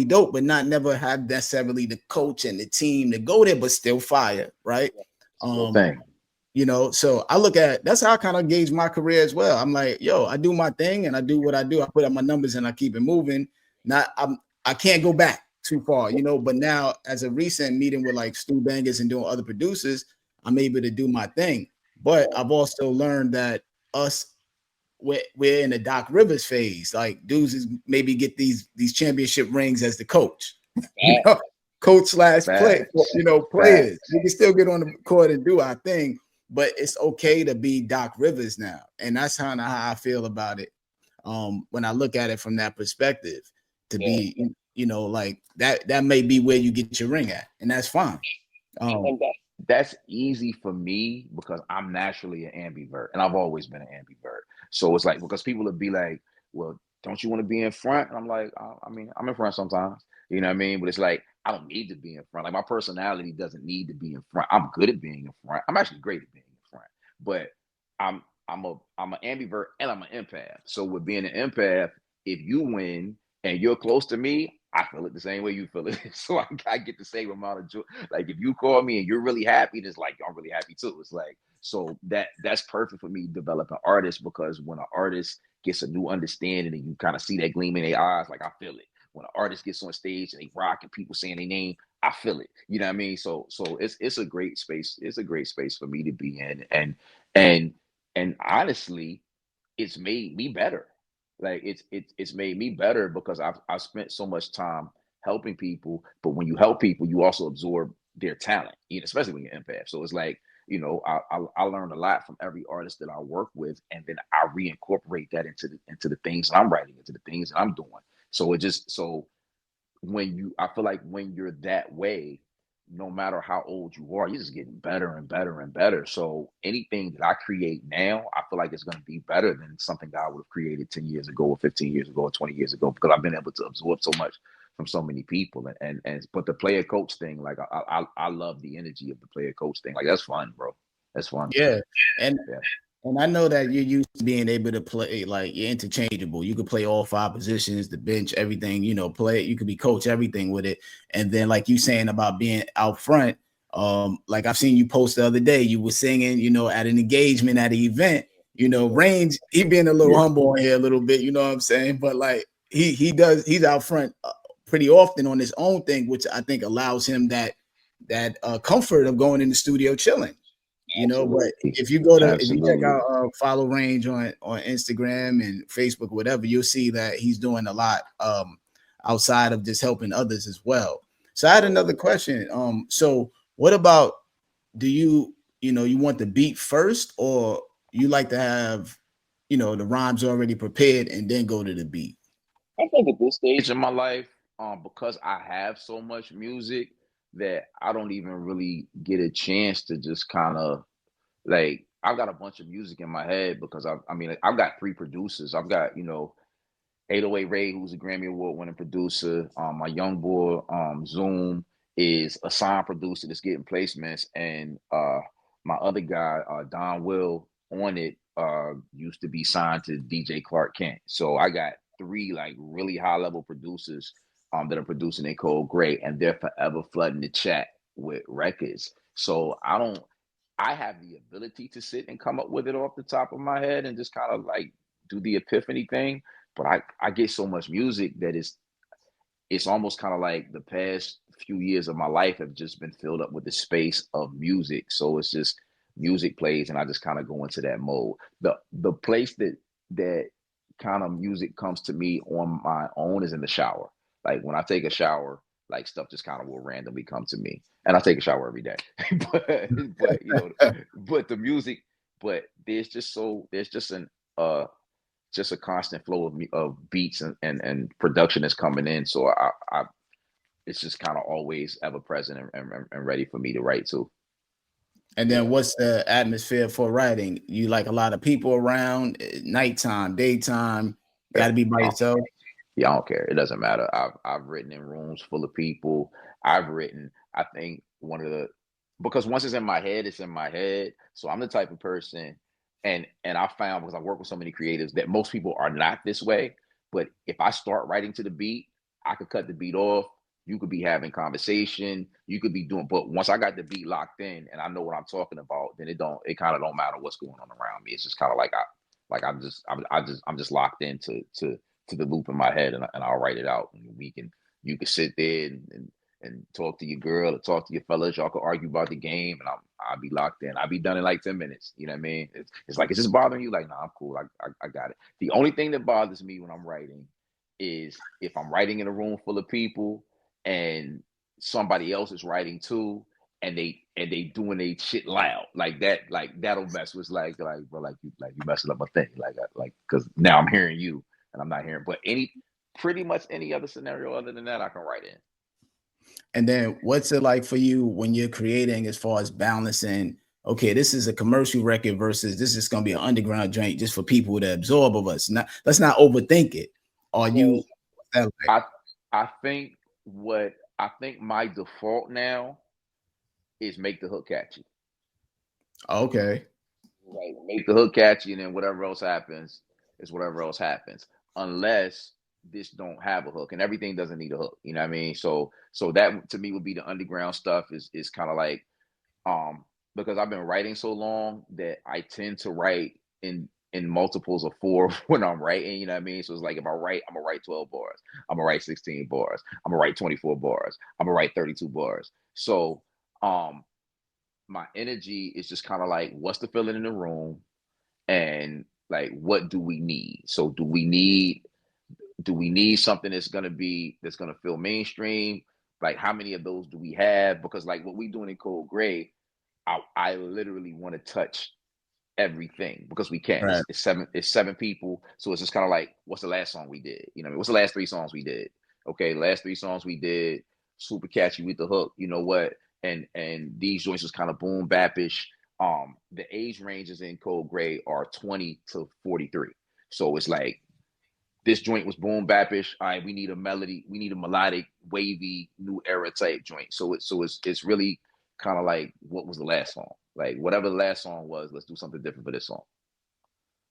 dope, but not never have necessarily the coach and the team to go there, but still fire, right? So I look at that's how I kind of gauge my career as well. I'm like, yo, I do my thing and I do what I do. I put up my numbers and I keep it moving. I can't go back too far, but now as a recent meeting with like Stu Bangers and doing other producers, I'm able to do my thing. But I've also learned that we're in the Doc Rivers phase. Like dudes is maybe get these championship rings as the coach, coach / play, players. We can still get on the court and do our thing, but it's okay to be Doc Rivers now. And that's kind of how I feel about it. When I look at it from that perspective, to be you know, like that may be where you get your ring at, and that's fine. And that's easy for me because I'm naturally an ambivert, and I've always been an ambivert. So it's like, because people would be like, "Well, don't you want to be in front?" And I'm like, I mean, I'm in front sometimes, you know what I mean? But it's like I don't need to be in front. Like my personality doesn't need to be in front. I'm good at being in front. I'm actually great at being in front, but I'm an ambivert and I'm an empath. So with being an empath, if you win and you're close to me, I feel it the same way you feel it. So I get the same amount of joy. Like if you call me and you're really happy, it's like I'm really happy too. It's like, so that's perfect for me to develop an artist, because when an artist gets a new understanding and you kind of see that gleam in their eyes, like I feel it. When an artist gets on stage and they rock and people saying their name, I feel it. You know what I mean? So it's a great space. It's a great space for me to be in. And honestly, it's made me better. Like it's made me better because I've spent so much time helping people. But when you help people, you also absorb their talent, you know, especially when you're empath. So it's like, you know, I learned a lot from every artist that I work with, and then I reincorporate that into the things that I'm writing, into the things that I'm doing. So it just so I feel like when you're that way, no matter how old you are, you're just getting better and better and better. So anything that I create now, I feel like it's going to be better than something that I would have created 10 years ago or 15 years ago or 20 years ago, because I've been able to absorb so much from so many people. And but the player coach thing, like I love the energy of the player coach thing. Like that's fun, bro. That's fun. Yeah. And Yeah. and I know that you're used to being able to play, like you're interchangeable. You could play all 5 positions, the bench, everything, you know, play it. You could be coach everything with it. And then like you saying about being out front, like I've seen you post the other day, you were singing, you know, at an engagement at an event, you know, Range, he being a little humble on here a little bit, you know what I'm saying? But like he's out front pretty often on his own thing, which I think allows him that comfort of going in the studio chilling. You know, but if you check out follow Range on Instagram and Facebook, whatever, you'll see that he's doing a lot outside of just helping others as well. So I had another question. So what about, do you want the beat first, or you like to have, you know, the rhymes already prepared and then go to the beat? I think at this stage in my life, because I have so much music that I don't even really get a chance to just kind of, like, I've got a bunch of music in my head because I mean, I've got 3 producers. I've got, you know, 808 Ray, who's a Grammy Award winning producer. My young boy, Zoom, is a sound producer that's getting placements. And my other guy, Don Will, on it, used to be signed to DJ Clark Kent. So I got 3 like really high level producers that are producing in Cold Gray, and they're forever flooding the chat with records. So I have the ability to sit and come up with it off the top of my head and just kind of like do the epiphany thing. But I get so much music that it's almost kind of like the past few years of my life have just been filled up with the space of music. So it's just music plays and I just kind of go into that mode. The place that kind of music comes to me on my own is in the shower. Like when I take a shower, like stuff just kind of will randomly come to me. And I take a shower every day. but you know, but the music, but there's just just a constant flow of beats and production that's coming in. So I it's just kind of always ever present and ready for me to write to. And then what's the atmosphere for writing? You like a lot of people around, nighttime, daytime, got to be by yourself? Yeah, I don't care. It doesn't matter. I've written in rooms full of people. I think because once it's in my head, it's in my head. So I'm the type of person, and I found, because I work with so many creatives, that most people are not this way. But if I start writing to the beat, I could cut the beat off. You could be having conversation. You could be doing, but once I got the beat locked in and I know what I'm talking about, then it kind of don't matter what's going on around me. It's just kind of like I'm just locked into to the loop in my head, and I'll write it out. And you can sit there and talk to your girl or talk to your fellas. Y'all can argue about the game, and I'll be locked in. I'll be done in like 10 minutes. You know what I mean? It's like, is this bothering you? Like, nah, I'm cool. I got it. The only thing that bothers me when I'm writing is if I'm writing in a room full of people and somebody else is writing too, and they doing they shit loud like that. Like that'll mess with, bro, like you messing up my thing. Like because now I'm hearing you and I'm not hearing. But pretty much any other scenario other than that I can write in. And then what's it like for you when you're creating as far as balancing, okay, this is a commercial record versus this is going to be an underground joint just for people to absorb of us. Let's not overthink it. Are you like? I think my default now is make the hook catchy. Okay. Like make the hook catchy, and then whatever else happens is whatever else happens. Unless this don't have a hook, and everything doesn't need a hook. You know what I mean? So that to me would be the underground stuff is kind of like because I've been writing so long that I tend to write in multiples of 4 when I'm writing, you know what I mean? So it's like if I write, I'm gonna write 12 bars, I'm gonna write 16 bars, I'm gonna write 24 bars, I'm gonna write 32 bars. So my energy is just kind of like what's the feeling in the room and like what do we need? So do we need something that's gonna feel mainstream? Like how many of those do we have? Because like what we doing in Cold Gray, I literally want to touch everything because we can. Right. It's seven people, so it's just kind of like what's the last song we did? You know, what's the last 3 songs we did? Okay, last 3 songs we did super catchy with the hook. You know what? And these joints was kind of boom bapish. The age ranges in Cold Gray are 20 to 43, so it's like this joint was boom bapish. All right, we need a melody, we need a melodic, wavy, new era type joint. So it's really kind of like what was the last song? Like whatever the last song was, let's do something different for this song.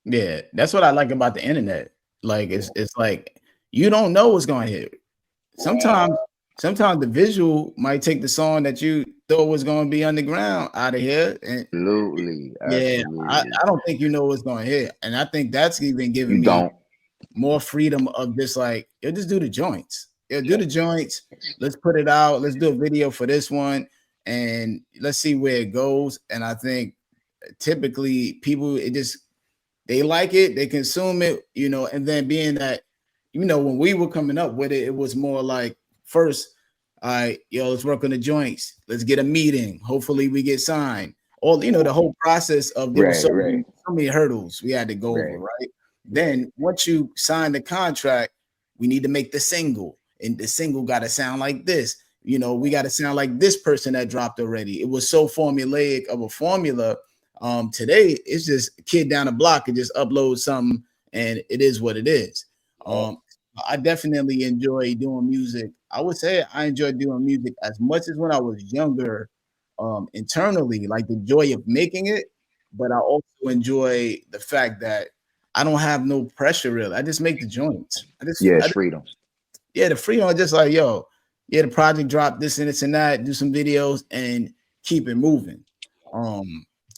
Yeah, that's what I like about the internet. Like it's like you don't know what's going to hit. Sometimes the visual might take the song that you thought was going to be underground out of here. And Absolutely. yeah, I don't think you know what's going to hit. And I think that's even giving me more freedom of just like, you'll just do the joints. You'll do the joints. Let's put it out. Let's do a video for this one. And let's see where it goes. And I think typically people, they like it, they consume it, you know, and then being that, you know, when we were coming up with it, it was more like first, all right, yo, let's work on the joints. Let's get a meeting. Hopefully we get signed. All, you know, the whole process of there was so many hurdles we had to go over, right? Then once you sign the contract, we need to make the single, and the single got to sound like this. You know, we got to sound like this person that dropped already. It was so formulaic of a formula. Today it's just a kid down the block and just upload something, and it is what it is. I definitely enjoy doing music. I would say I enjoy doing music as much as when I was younger, internally, like the joy of making it. But I also enjoy the fact that I don't have no pressure really. I just make the joints. Freedom. Yeah, the freedom. Just like, yo, yeah, the project dropped this and this and that. Do some videos and keep it moving.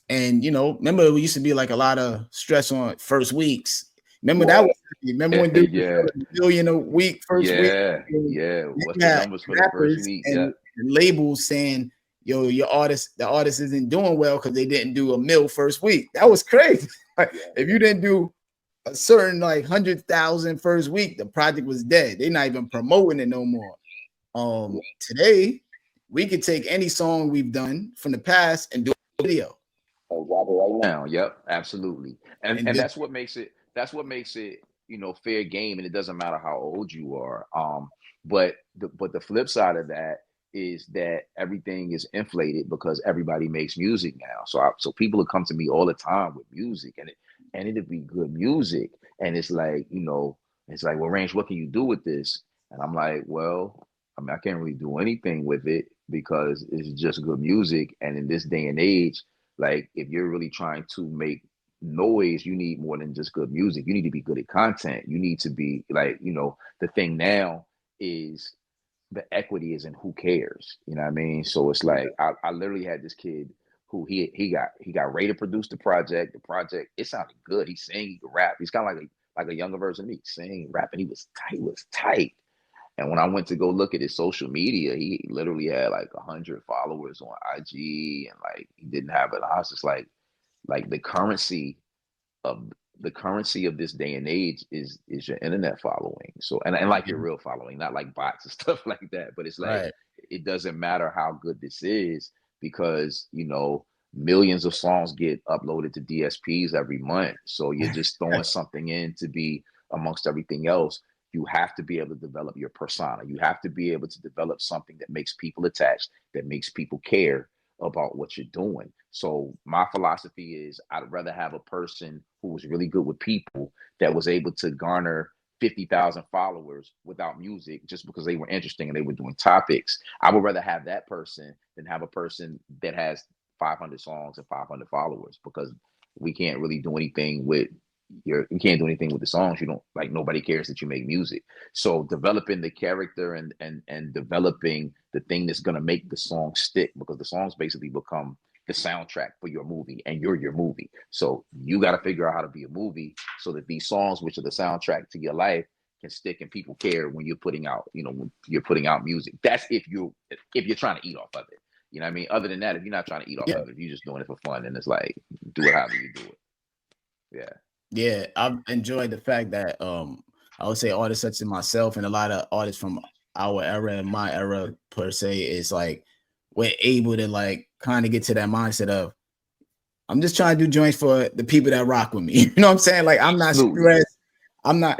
And you know, remember it used to be like a lot of stress on first weeks. Remember that? Remember when dude $1 million a week first week? Yeah. What's the numbers for the first week? And labels saying, yo, the artist isn't doing well because they didn't do $1 million first week. That was crazy. If you didn't do a certain like 100,000 first week, the project was dead. They're not even promoting it no more. Today we could take any song we've done from the past and do a video. Right now. Yep, absolutely. And that's what makes it, you know, fair game, and it doesn't matter how old you are. But the flip side of that is that everything is inflated because everybody makes music now. So people will come to me all the time with music, and it'll be good music, and it's like, you know, it's like, well, Range, what can you do with this? And I'm like, well, I mean, I can't really do anything with it because it's just good music. And in this day and age, like if you're really trying to make noise, you need more than just good music. You need to be good at content. You need to be like, you know, the thing now is the equity is in who cares. You know what I mean? So it's like I literally had this kid who he got ready to produce the project. The project, it sounded good. He sang, he could rap. He's kind of like a younger version of me, sing, rap, and he was tight. And when I went to go look at his social media, he literally had like 100 followers on IG, and like he didn't have it. I was just like the currency of this day and age is your internet following. So and like your real following, not like bots and stuff like that. But it's like it doesn't matter how good this is because, you know, millions of songs get uploaded to DSPs every month. So you're just throwing something in to be amongst everything else. You have to be able to develop your persona. You have to be able to develop something that makes people attached, that makes people care about what you're doing. So my philosophy is I'd rather have a person who was really good with people that was able to garner 50,000 followers without music just because they were interesting and they were doing topics. I would rather have that person than have a person that has 500 songs and 500 followers, because we can't really do anything with you can't do anything with the songs. You don't, like, nobody cares that you make music. So developing the character and developing the thing that's going to make the song stick, because the songs basically become the soundtrack for your movie, and you're your movie. So you got to figure out how to be a movie so that these songs, which are the soundtrack to your life, can stick and people care when you're putting out, when you're putting out music. That's if you're trying to eat off of it. You know what I mean? Other than that, if you're not trying to eat off of it, if you're just doing it for fun, and it's like, do it however you do it. Yeah. Yeah, I've enjoyed the fact that I would say artists such as myself and a lot of artists from our era and my era per se is like we're able to like kind of get to that mindset of I'm just trying to do joints for the people that rock with me. You know what I'm saying? Like I'm not stressed. I'm not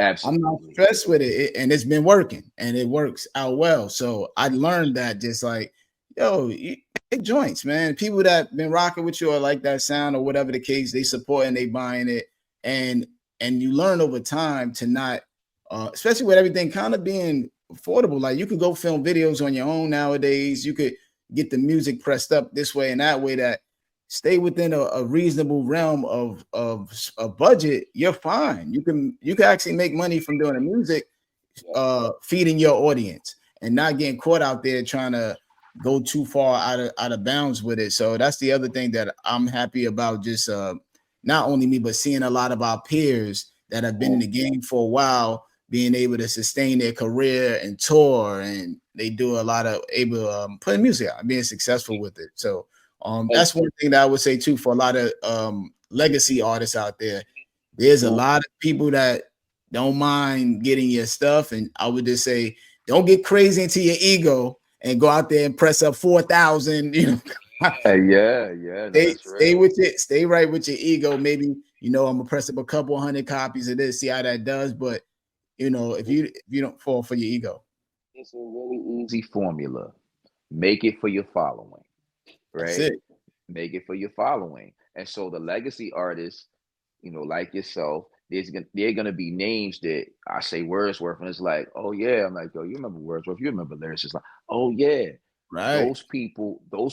stressed with it, and it's been working and it works out well. So I learned that just like, yo, make joints, man. People that been rocking with you or like that sound or whatever the case, they support and they buying it. And you learn over time to not, especially with everything kind of being affordable. Like you could go film videos on your own nowadays. You could get the music pressed up this way and that way that stay within a reasonable realm of a budget. You're fine. You can actually make money from doing the music, feeding your audience and not getting caught out there trying to go too far out of bounds with it. So that's the other thing that I'm happy about. Just not only me, but seeing a lot of our peers that have been in the game for a while, being able to sustain their career and tour, and they do a lot of putting music out, being successful with it. So that's one thing that I would say too for a lot of legacy artists out there. There's a lot of people that don't mind getting your stuff, and I would just say don't get crazy into your ego and go out there and press up 4,000. Stay right with your ego. Maybe I'm gonna press up a couple 100 copies of this, see how that does. But if you don't fall for your ego, it's a really easy formula. Make it for your following, right? Make it for your following. And so the legacy artists, like yourself, they're gonna be names that I say Wordsworth, and it's like, oh yeah, I'm like, yo, you remember Wordsworth? You remember lyrics? It's like, oh yeah. Right. Those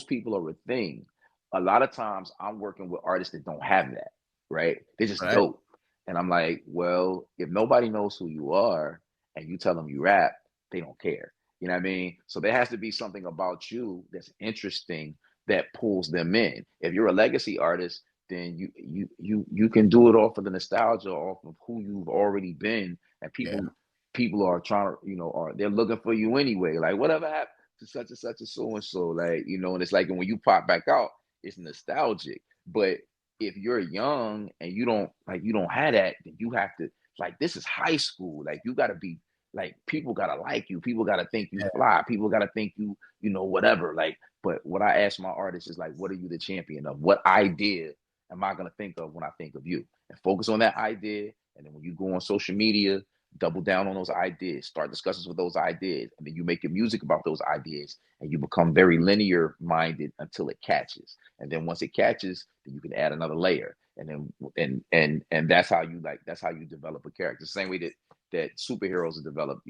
people are a thing. A lot of times I'm working with artists that don't have that, right? They're just dope. And I'm like, well, if nobody knows who you are and you tell them you rap, they don't care. You know what I mean? So there has to be something about you that's interesting that pulls them in. If you're a legacy artist, then you can do it off of the nostalgia, off of who you've already been, and people are trying to, they're looking for you anyway. Like, whatever happened to such and such and so and so, like, and it's like, and when you pop back out, it's nostalgic. But if you're young and you don't have that, then you have to, like, this is high school. Like, you got to be like, people got to like you. People got to think you fly. People got to think you, whatever. Like, but what I ask my artists is like, what are you the champion of? What idea am I going to think of when I think of you? And focus on that idea. And then when you go on social media, double down on those ideas, start discussions with those ideas, and then you make your music about those ideas, and you become very linear minded until it catches. And then once it catches, then you can add another layer. And then and that's how you develop a character. The same way that superheroes are developed,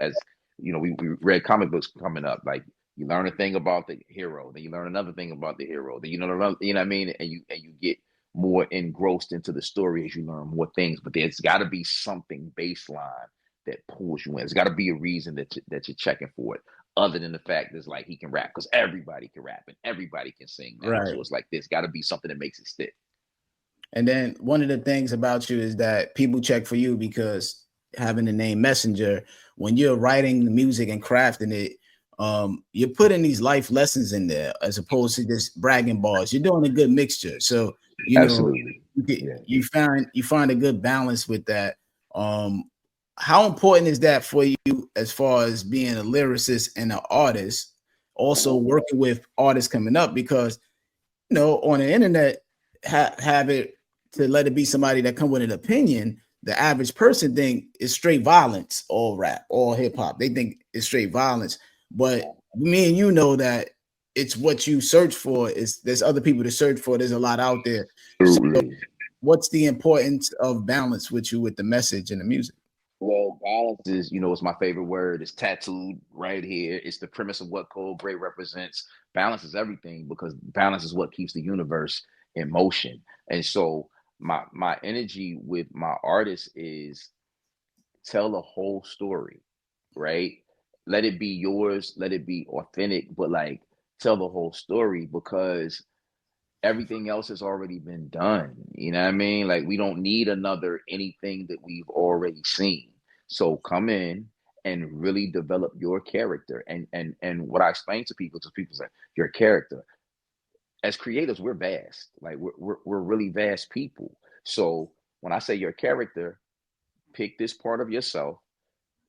as we read comic books coming up, like you learn a thing about the hero, then you learn another thing about the hero, then you know what I mean, and you get more engrossed into the story as you learn more things. But there's got to be something baseline that pulls you in. There's got to be a reason that you're checking for it, other than the fact that like he can rap, because everybody can rap and everybody can sing now. Right. So it's like there's got to be something that makes it stick. And then one of the things about you is that people check for you because having the name Messenger, when you're writing the music and crafting it, you're putting these life lessons in there as opposed to just bragging bars. You're doing a good mixture. So you find a good balance with that. How important is that for you as far as being a lyricist and an artist, also working with artists coming up? Because on the internet, have it to let it be somebody that come with an opinion. the average person think it's straight violence, all rap, all hip hop. They think it's straight violence, but me and you know that it's what you search for. Is there's other people to search for. There's a lot out there. So Absolutely. what's the importance of balance with you with the message and the music? Well, balance is, it's my favorite word. It's tattooed right here. It's the premise of what Cold Gray represents. Balance is everything because balance is what keeps the universe in motion. And so my energy with my artists is tell the whole story, right? Let it be yours, let it be authentic, but like tell the whole story because everything else has already been done. You know what I mean? Like we don't need another anything that we've already seen. So come in and really develop your character. And what I explain to people say your character. As creators, we're vast. Like we're really vast people. So when I say your character, pick this part of yourself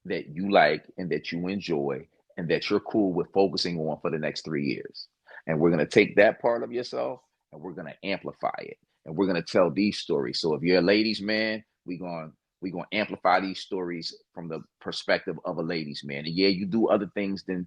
that you like and that you enjoy and that you're cool with focusing on for the next 3 years. And we're going to take that part of yourself and we're going to amplify it. And we're going to tell these stories. So if you're a ladies man, we're going to amplify these stories from the perspective of a ladies man. And yeah, you do other things than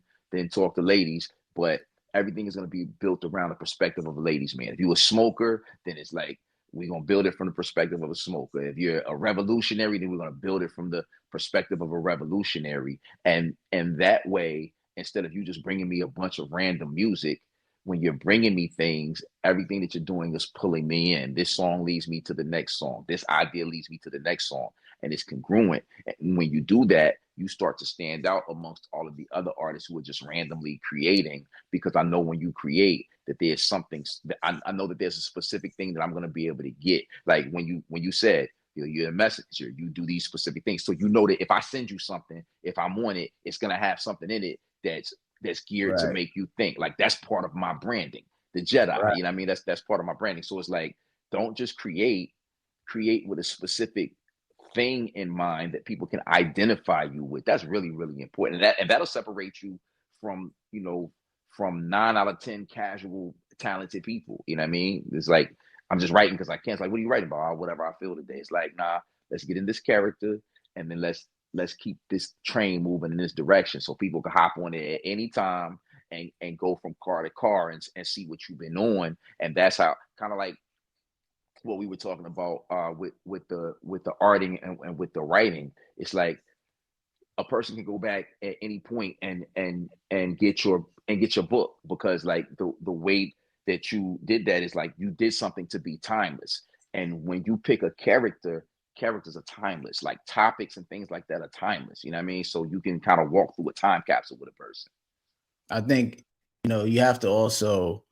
talk to ladies, but everything is going to be built around the perspective of a ladies man. If you're a smoker, then it's like we're going to build it from the perspective of a smoker. If you're a revolutionary, then we're going to build it from the perspective of a revolutionary. And that way, instead of you just bringing me a bunch of random music, when you're bringing me things, everything that you're doing is pulling me in. This song leads me to the next song. This idea leads me to the next song. And it's congruent. And when you do that, you start to stand out amongst all of the other artists who are just randomly creating. Because I know when you create that there's something that I know that there's a specific thing that I'm going to be able to get. Like when you said, you're a messenger, you do these specific things. So you know that if I send you something, if I'm on it, it's going to have something in it that's geared to make you think. Like that's part of my branding, the Jedi. Right. You know what I mean? That's part of my branding. So it's like, don't just create with a specific thing in mind that people can identify you with. That's really, really important. And that'll separate you from, from 9 out of 10 casual, talented people. You know what I mean? It's like, I'm just writing because I can. It's like, what are you writing about? Whatever I feel today. It's like, nah, let's get in this character and then let's keep this train moving in this direction so people can hop on it at any time and go from car to car and see what you've been on. And that's how kind of like what we were talking about with the arting and with the writing. It's like a person can go back at any point and get your book because like the way that you did that is like you did something to be timeless. And when you pick a characters are timeless. Like topics and things like that are timeless. You know what I mean? So you can kind of walk through a time capsule with a person. I think you have to also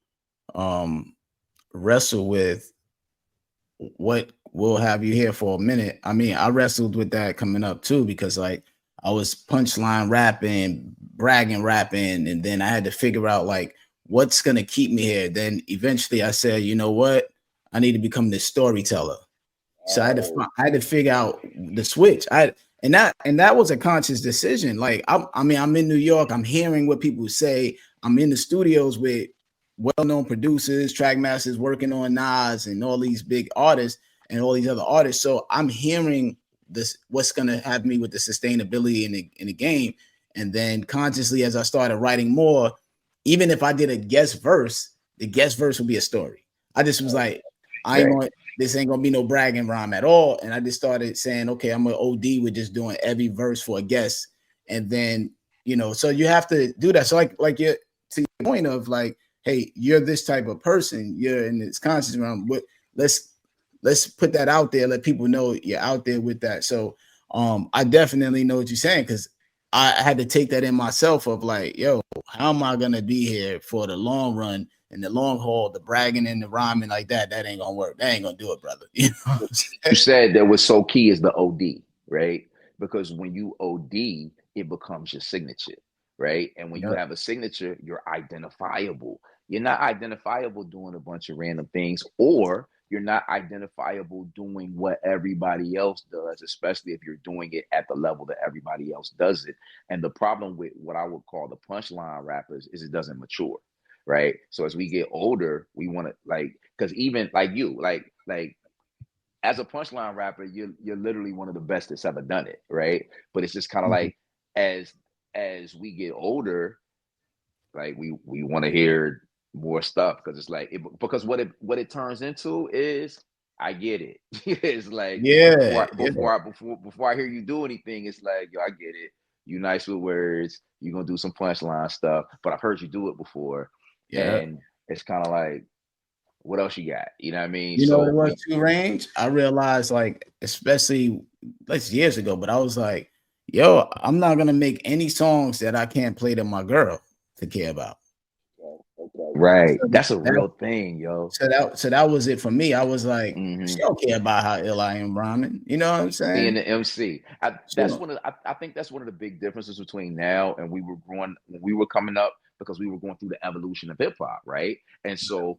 wrestle with what will have you here for a minute. I mean, I wrestled with that coming up too because like I was punchline rapping, bragging rapping, and then I had to figure out like what's gonna keep me here. Then eventually I said, you know what? I need to become this storyteller. So I had to figure out the switch. And that was a conscious decision. Like I'm in New York. I'm hearing what people say. I'm in the studios with well-known producers, track masters working on Nas and all these big artists and all these other artists. So I'm hearing this, what's gonna have me with the sustainability in the game. And then consciously, as I started writing more, even if I did a guest verse, the guest verse would be a story. I just was like, this ain't gonna be no bragging rhyme at all. And I just started saying, okay, I'm gonna OD with just doing every verse for a guest. And then, so you have to do that. So like you're to your point of like, hey, you're this type of person, you're in this conscious realm. But let's put that out there, let people know you're out there with that. So I definitely know what you're saying because I had to take that in myself of like, yo, how am I gonna be here for the long run and the long haul, the bragging and the rhyming like that? That ain't gonna work. That ain't gonna do it, brother. You said that was so key is the OD, right? Because when you OD, it becomes your signature, right? And when you have a signature, you're identifiable. You're not identifiable doing a bunch of random things, or you're not identifiable doing what everybody else does, especially if you're doing it at the level that everybody else does it. And the problem with what I would call the punchline rappers is it doesn't mature, right? So as we get older, we want to like, because even like you, like as a punchline rapper, you're literally one of the best that's ever done it, right? But it's just kind of Mhm. like as we get older, like we want to hear more stuff because it's like because what it turns into is I get it. It's like Yeah, yeah, before I hear you do anything, it's like yo, I get it. You nice with words. You're gonna do some punchline stuff, but I've heard you do it before, yeah. and it's kind of like, what else you got? You know what I mean? You know what it So was we too, Range? I realized, like, especially like years ago, but I was like, yo, I'm not gonna make any songs that I can't play to my girl to care about. right. So That's a that real thing, yo. so that was it for me. I was like, she Hmm. don't care about how ill I am rhyming. You know what I'm Being saying? the MC. That's Sure. one of I think that's one of the big differences between now and when we were coming up because we were going through the evolution of hip hop, right? And so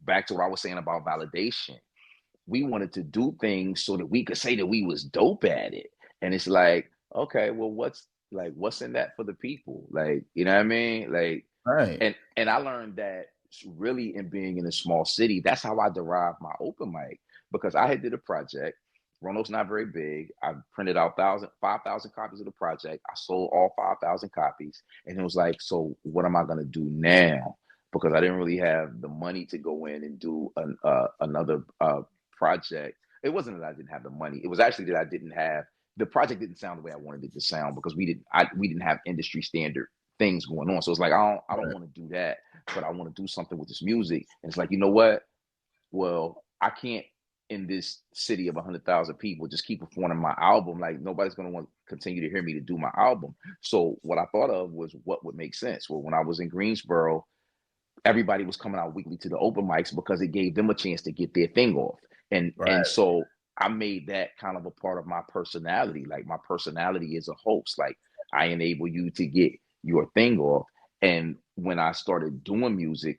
back to what I was saying about validation, we wanted to do things so that we could say that we was dope at it. And it's like, okay, well, what's in that for the people? Like, you know what I mean? Like, Right. and I learned that really in being in a small city, that's how I derived my open mic because I had did a project. Roanoke's not very big. I printed out 5,000 copies of the project. I sold all 5,000 copies, and it was like, so what am I gonna do now? Because I didn't really have the money to go in and do another project. It wasn't that I didn't have the money. It was actually that I didn't have the project didn't sound the way I wanted it to sound because we didn't have industry standard things going on. So it's like I don't Right. want to do that, but I want to do something with this music. And it's like, you know what? Well, I can't in this city of 100,000 people just keep performing my album. Like nobody's gonna want to continue to hear me to do my album. So what I thought of was what would make sense. Well, when I was in Greensboro, everybody was coming out weekly to the open mics because it gave them a chance to get their thing off. And Right. so I made that kind of a part of my personality. Like my personality is a host. Like I enable you to get your thing off. And when I started doing music,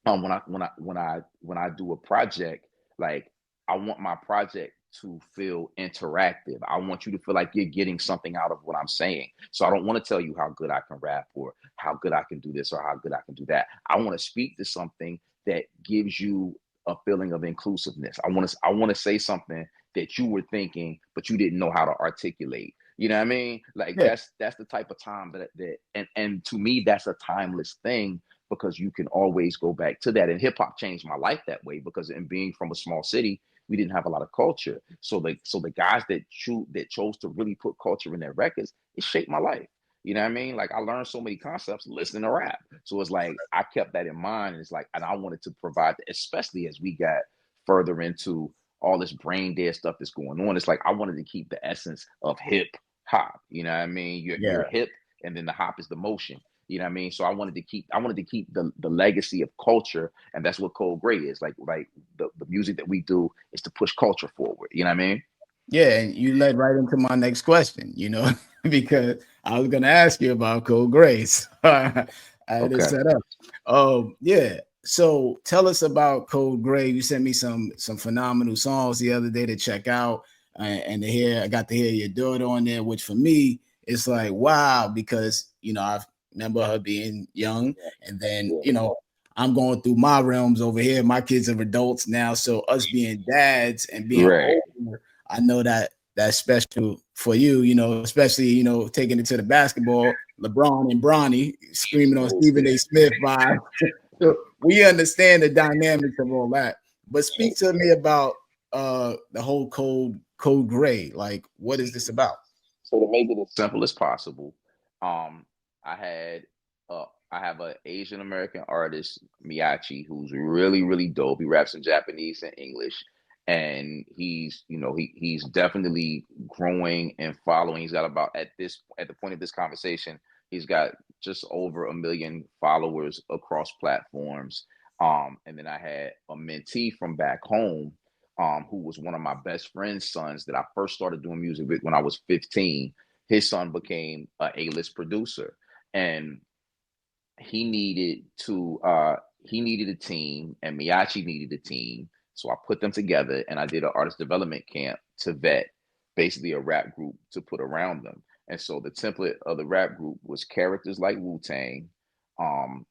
when I do a project, like I want my project to feel interactive. I want you to feel like you're getting something out of what I'm saying. So I don't want to tell you how good I can rap or how good I can do this or how good I can do that. I want to speak to something that gives you a feeling of inclusiveness. I want to say something that you were thinking but you didn't know how to articulate. You know what I mean? Like Yeah. that's the type of time and to me that's a timeless thing because you can always go back to that. And hip hop changed my life that way because in being from a small city, we didn't have a lot of culture. So the guys that chose to really put culture in their records, it shaped my life. You know what I mean? Like I learned so many concepts listening to rap. So it's like I kept that in mind. And it's like, and I wanted to provide, especially as we got further into all this brain dead stuff that's going on. It's like I wanted to keep the essence of hip hop. You know what I mean? You're Yeah. hip, and then the hop is the motion. You know what I mean? So I wanted to keep the legacy of culture, and that's what Cold Gray is. Like the music that we do is to push culture forward. You know what I mean? Yeah, and you led right into my next question, because I was gonna ask you about Code Grace. I had it Okay. set up. Yeah. So tell us about Code Gray. You sent me some phenomenal songs the other day to check out, and to hear. I got to hear your daughter on there, which for me it's like wow, because I remember her being young, and then I'm going through my realms over here. My kids are adults now, so us being dads and being Right. older, I know that that's special for you, especially, taking it to the basketball, LeBron and Bronny screaming on Stephen A. Smith vibe. So we understand the dynamics of all that. But speak to me about the whole code gray. Like, what is this about? So to make it as simple as possible, um, I had I have an Asian American artist, Miyachi, who's really, really dope. He raps in Japanese and English. And he's definitely growing and following. He's got about at the point of this conversation, he's got just over 1 million followers across platforms. And then I had a mentee from back home who was one of my best friend's sons that I first started doing music with when I was 15. His son became a A-list producer, and he needed to he needed a team, and Miyachi needed a team. So I put them together, and I did an artist development camp to vet basically a rap group to put around them. And so the template of the rap group was characters like Wu Tang, um,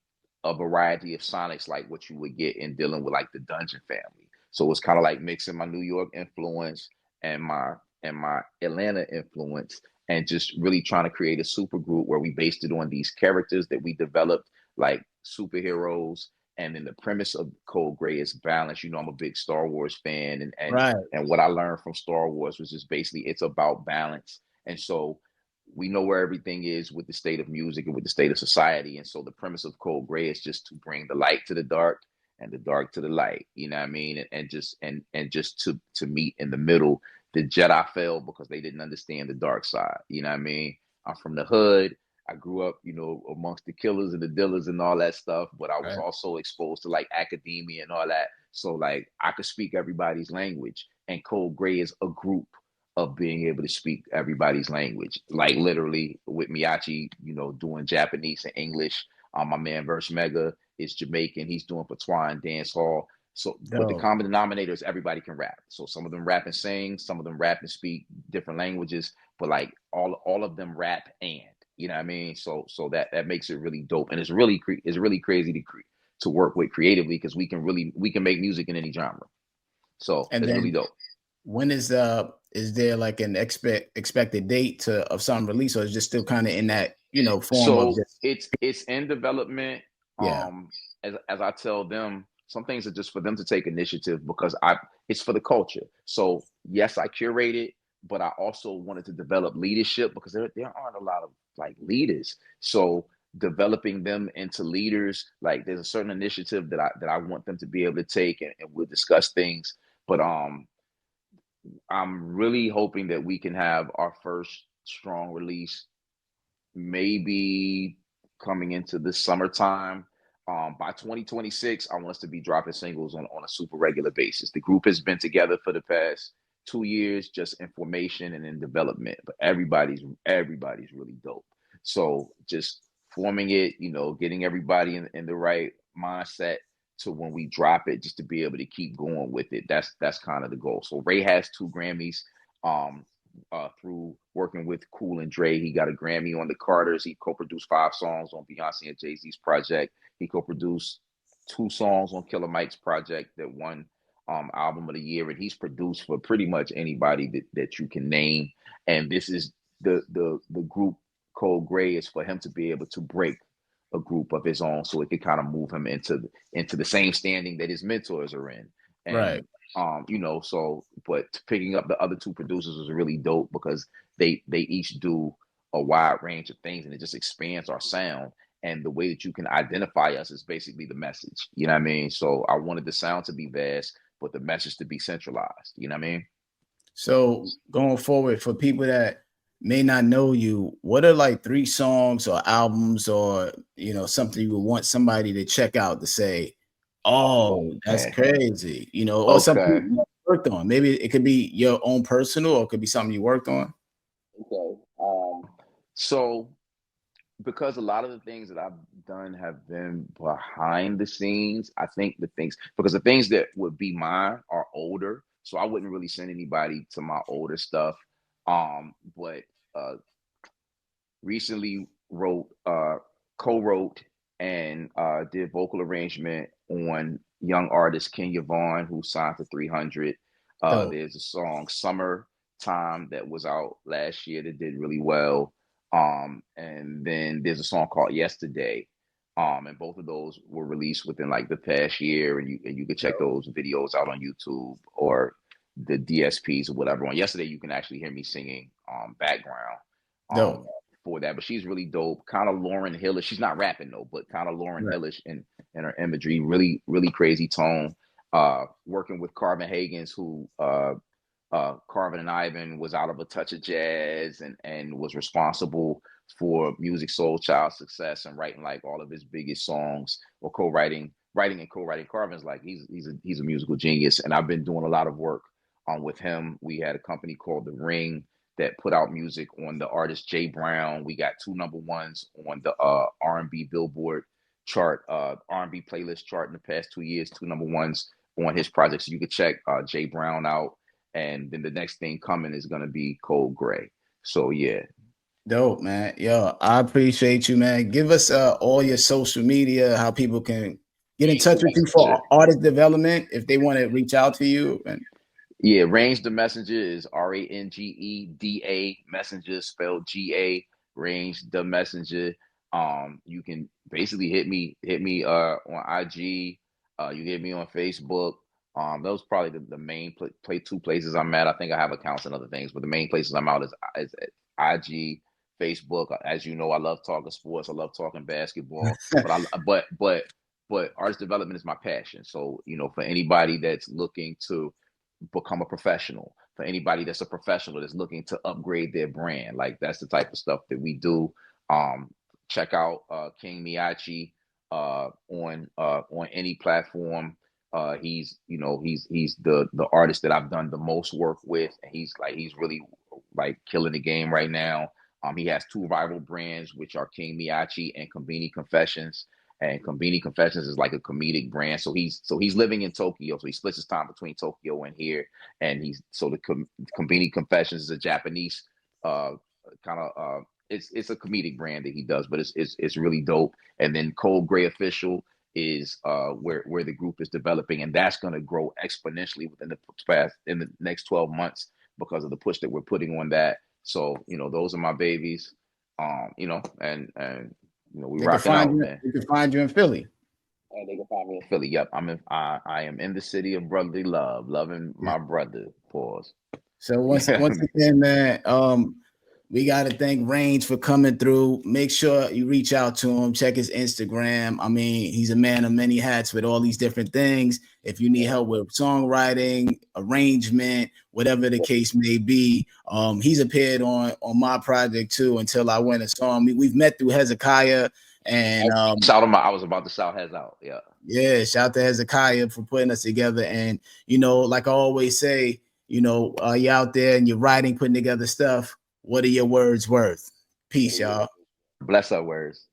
a variety of sonics like what you would get in dealing with like the Dungeon family. So it's kind of like mixing my New York influence and my Atlanta influence, and just really trying to create a super group where we based it on these characters that we developed like superheroes. And then the premise of Code Gray is balance. You know, I'm a big Star Wars fan, Right. and what I learned from Star Wars was just basically it's about balance. And so we know where everything is with the state of music and with the state of society. And so the premise of Code Gray is just to bring the light to the dark and the dark to the light. You know what I mean? And just to meet in the middle. The Jedi fell because they didn't understand the dark side. You know what I mean? I'm from the hood. I grew up, you know, amongst the killers and the dealers and all that stuff, but I was Right. also exposed to like academia and all that. So like I could speak everybody's language, and Code Gray is a group of being able to speak everybody's language. Like literally with Miyachi, you know, doing Japanese and English. My man Verse Mega is Jamaican. He's doing patois and dance hall. So, but the Dope. common denominator is everybody can rap. So some of them rap and sing, some of them rap and speak different languages, but like all of them rap, and you know what I mean. So that makes it really dope, and it's really crazy to work with creatively, because we can make music in any genre. So And it's really then dope. when is there like an expected date of some release, or is it just still kind of in that, you know, form of So just it's in development. yeah. As I tell them, some things are just for them to take initiative, because it's for the culture. So yes, I curate it, but I also wanted to develop leadership, because there aren't a lot of like leaders. So developing them into leaders, like there's a certain initiative that I want them to be able to take, and we'll discuss things. But I'm really hoping that we can have our first strong release maybe coming into the summertime. By 2026, I want us to be dropping singles on a super regular basis. The group has been together for the past 2 years, just in formation and in development, but everybody's really dope. So just forming it, you know, getting everybody in the right mindset to when we drop it, just to be able to keep going with it. That's kind of the goal. So Ray has 2 Grammys. Um, through working with Cool and Dre. He got a Grammy on the Carters. He co-produced 5 songs on Beyonce and Jay-Z's project. He co-produced 2 songs on Killer Mike's project that won album of the year. And he's produced for pretty much anybody that you can name. And this is the group Code Gray is for him to be able to break a group of his own, so it could kind of move him into the same standing that his mentors are in. Right. And you know, so but picking up the other 2 producers was really dope, because they each do a wide range of things, and it just expands our sound. And the way that you can identify us is basically the message. You know what I mean? So I wanted the sound to be vast, but the message to be centralized. You know what I mean? So going forward, for people that may not know you, what are like 3 songs or albums, or you know, something you would want somebody to check out to say, oh, that's Okay. crazy, you know, or something Okay. you worked on? Maybe it could be your own personal, or it could be something you worked on. Okay. So because a lot of the things that I've done have been behind the scenes, I think because the things that would be mine are older, so I wouldn't really send anybody to my older stuff. But recently co-wrote and did vocal arrangement on young artist Kenya Vaughn, who signed to 300. Dope. There's a song Summer Time that was out last year that did really well. And then there's a song called Yesterday. And both of those were released within like the past year, and you can check those videos out on YouTube or the DSPs or whatever. On Yesterday, you can actually hear me singing background Dope. for that. But she's really dope. Kind of Lauren Hillish. She's not rapping though, but kind of Lauren Right. Hillish in her imagery. Really, really crazy tone. Working with Carvin Hagens, who Carvin and Ivan was out of A Touch of Jazz, and was responsible for Music Soul Child success and writing like all of his biggest songs, or writing and co-writing. Carvin's like he's a musical genius, and I've been doing a lot of work with him. We had a company called The Ring that put out music on the artist Jay Brown. We got 2 number ones on the R&B Billboard chart, R&B playlist chart in the past 2 years. 2 number ones on his project, so you could check Jay Brown out. And then the next thing coming is gonna be Code Gray. So yeah. Dope, man. Yo, I appreciate you, man. Give us all your social media, how people can get in touch with you for artist development if they want to reach out to you? And yeah, Range Da Messenger is RANGEDA Messenger spelled GA. Range Da Messenger. You can basically hit me on IG. You hit me on Facebook. Those probably the main two places I'm at. I think I have accounts and other things, but the main places I'm out is IG, Facebook. As you know, I love talking sports. I love talking basketball. But artist development is my passion. So for anybody that's looking to become a professional, for anybody that's a professional that's looking to upgrade their brand, like that's the type of stuff that we do. Check out King Miyachi on any platform. He's the artist that I've done the most work with, and he's really like killing the game right now. He has two rival brands, which are King Miyachi and Konbini Confessions. And Konbini Confessions is like a comedic brand. So he's living in Tokyo. So he splits his time between Tokyo and here. And the Konbini Confessions is a Japanese it's a comedic brand that he does, but it's really dope. And then Cold Gray Official is where the group is developing, and that's going to grow exponentially in the next 12 months because of the push that we're putting on that. So those are my babies. We rocking out, man. We can find you in Philly. And they can find me in Philly. Yep, I am in the city of brotherly love, loving my brother. Pause. So once again, man, we got to thank Range for coming through. Make sure you reach out to him. Check his Instagram. I mean, he's a man of many hats with all these different things. If you need help with songwriting, arrangement, whatever the case may be, he's appeared on my project too. Until I went and saw him. We've met through Hezekiah, and shout him out. I was about to shout Hez out. Yeah. Shout to Hezekiah for putting us together. And like I always say, you're out there and you're writing, putting together stuff. What are your words worth? Peace, y'all. Bless our words.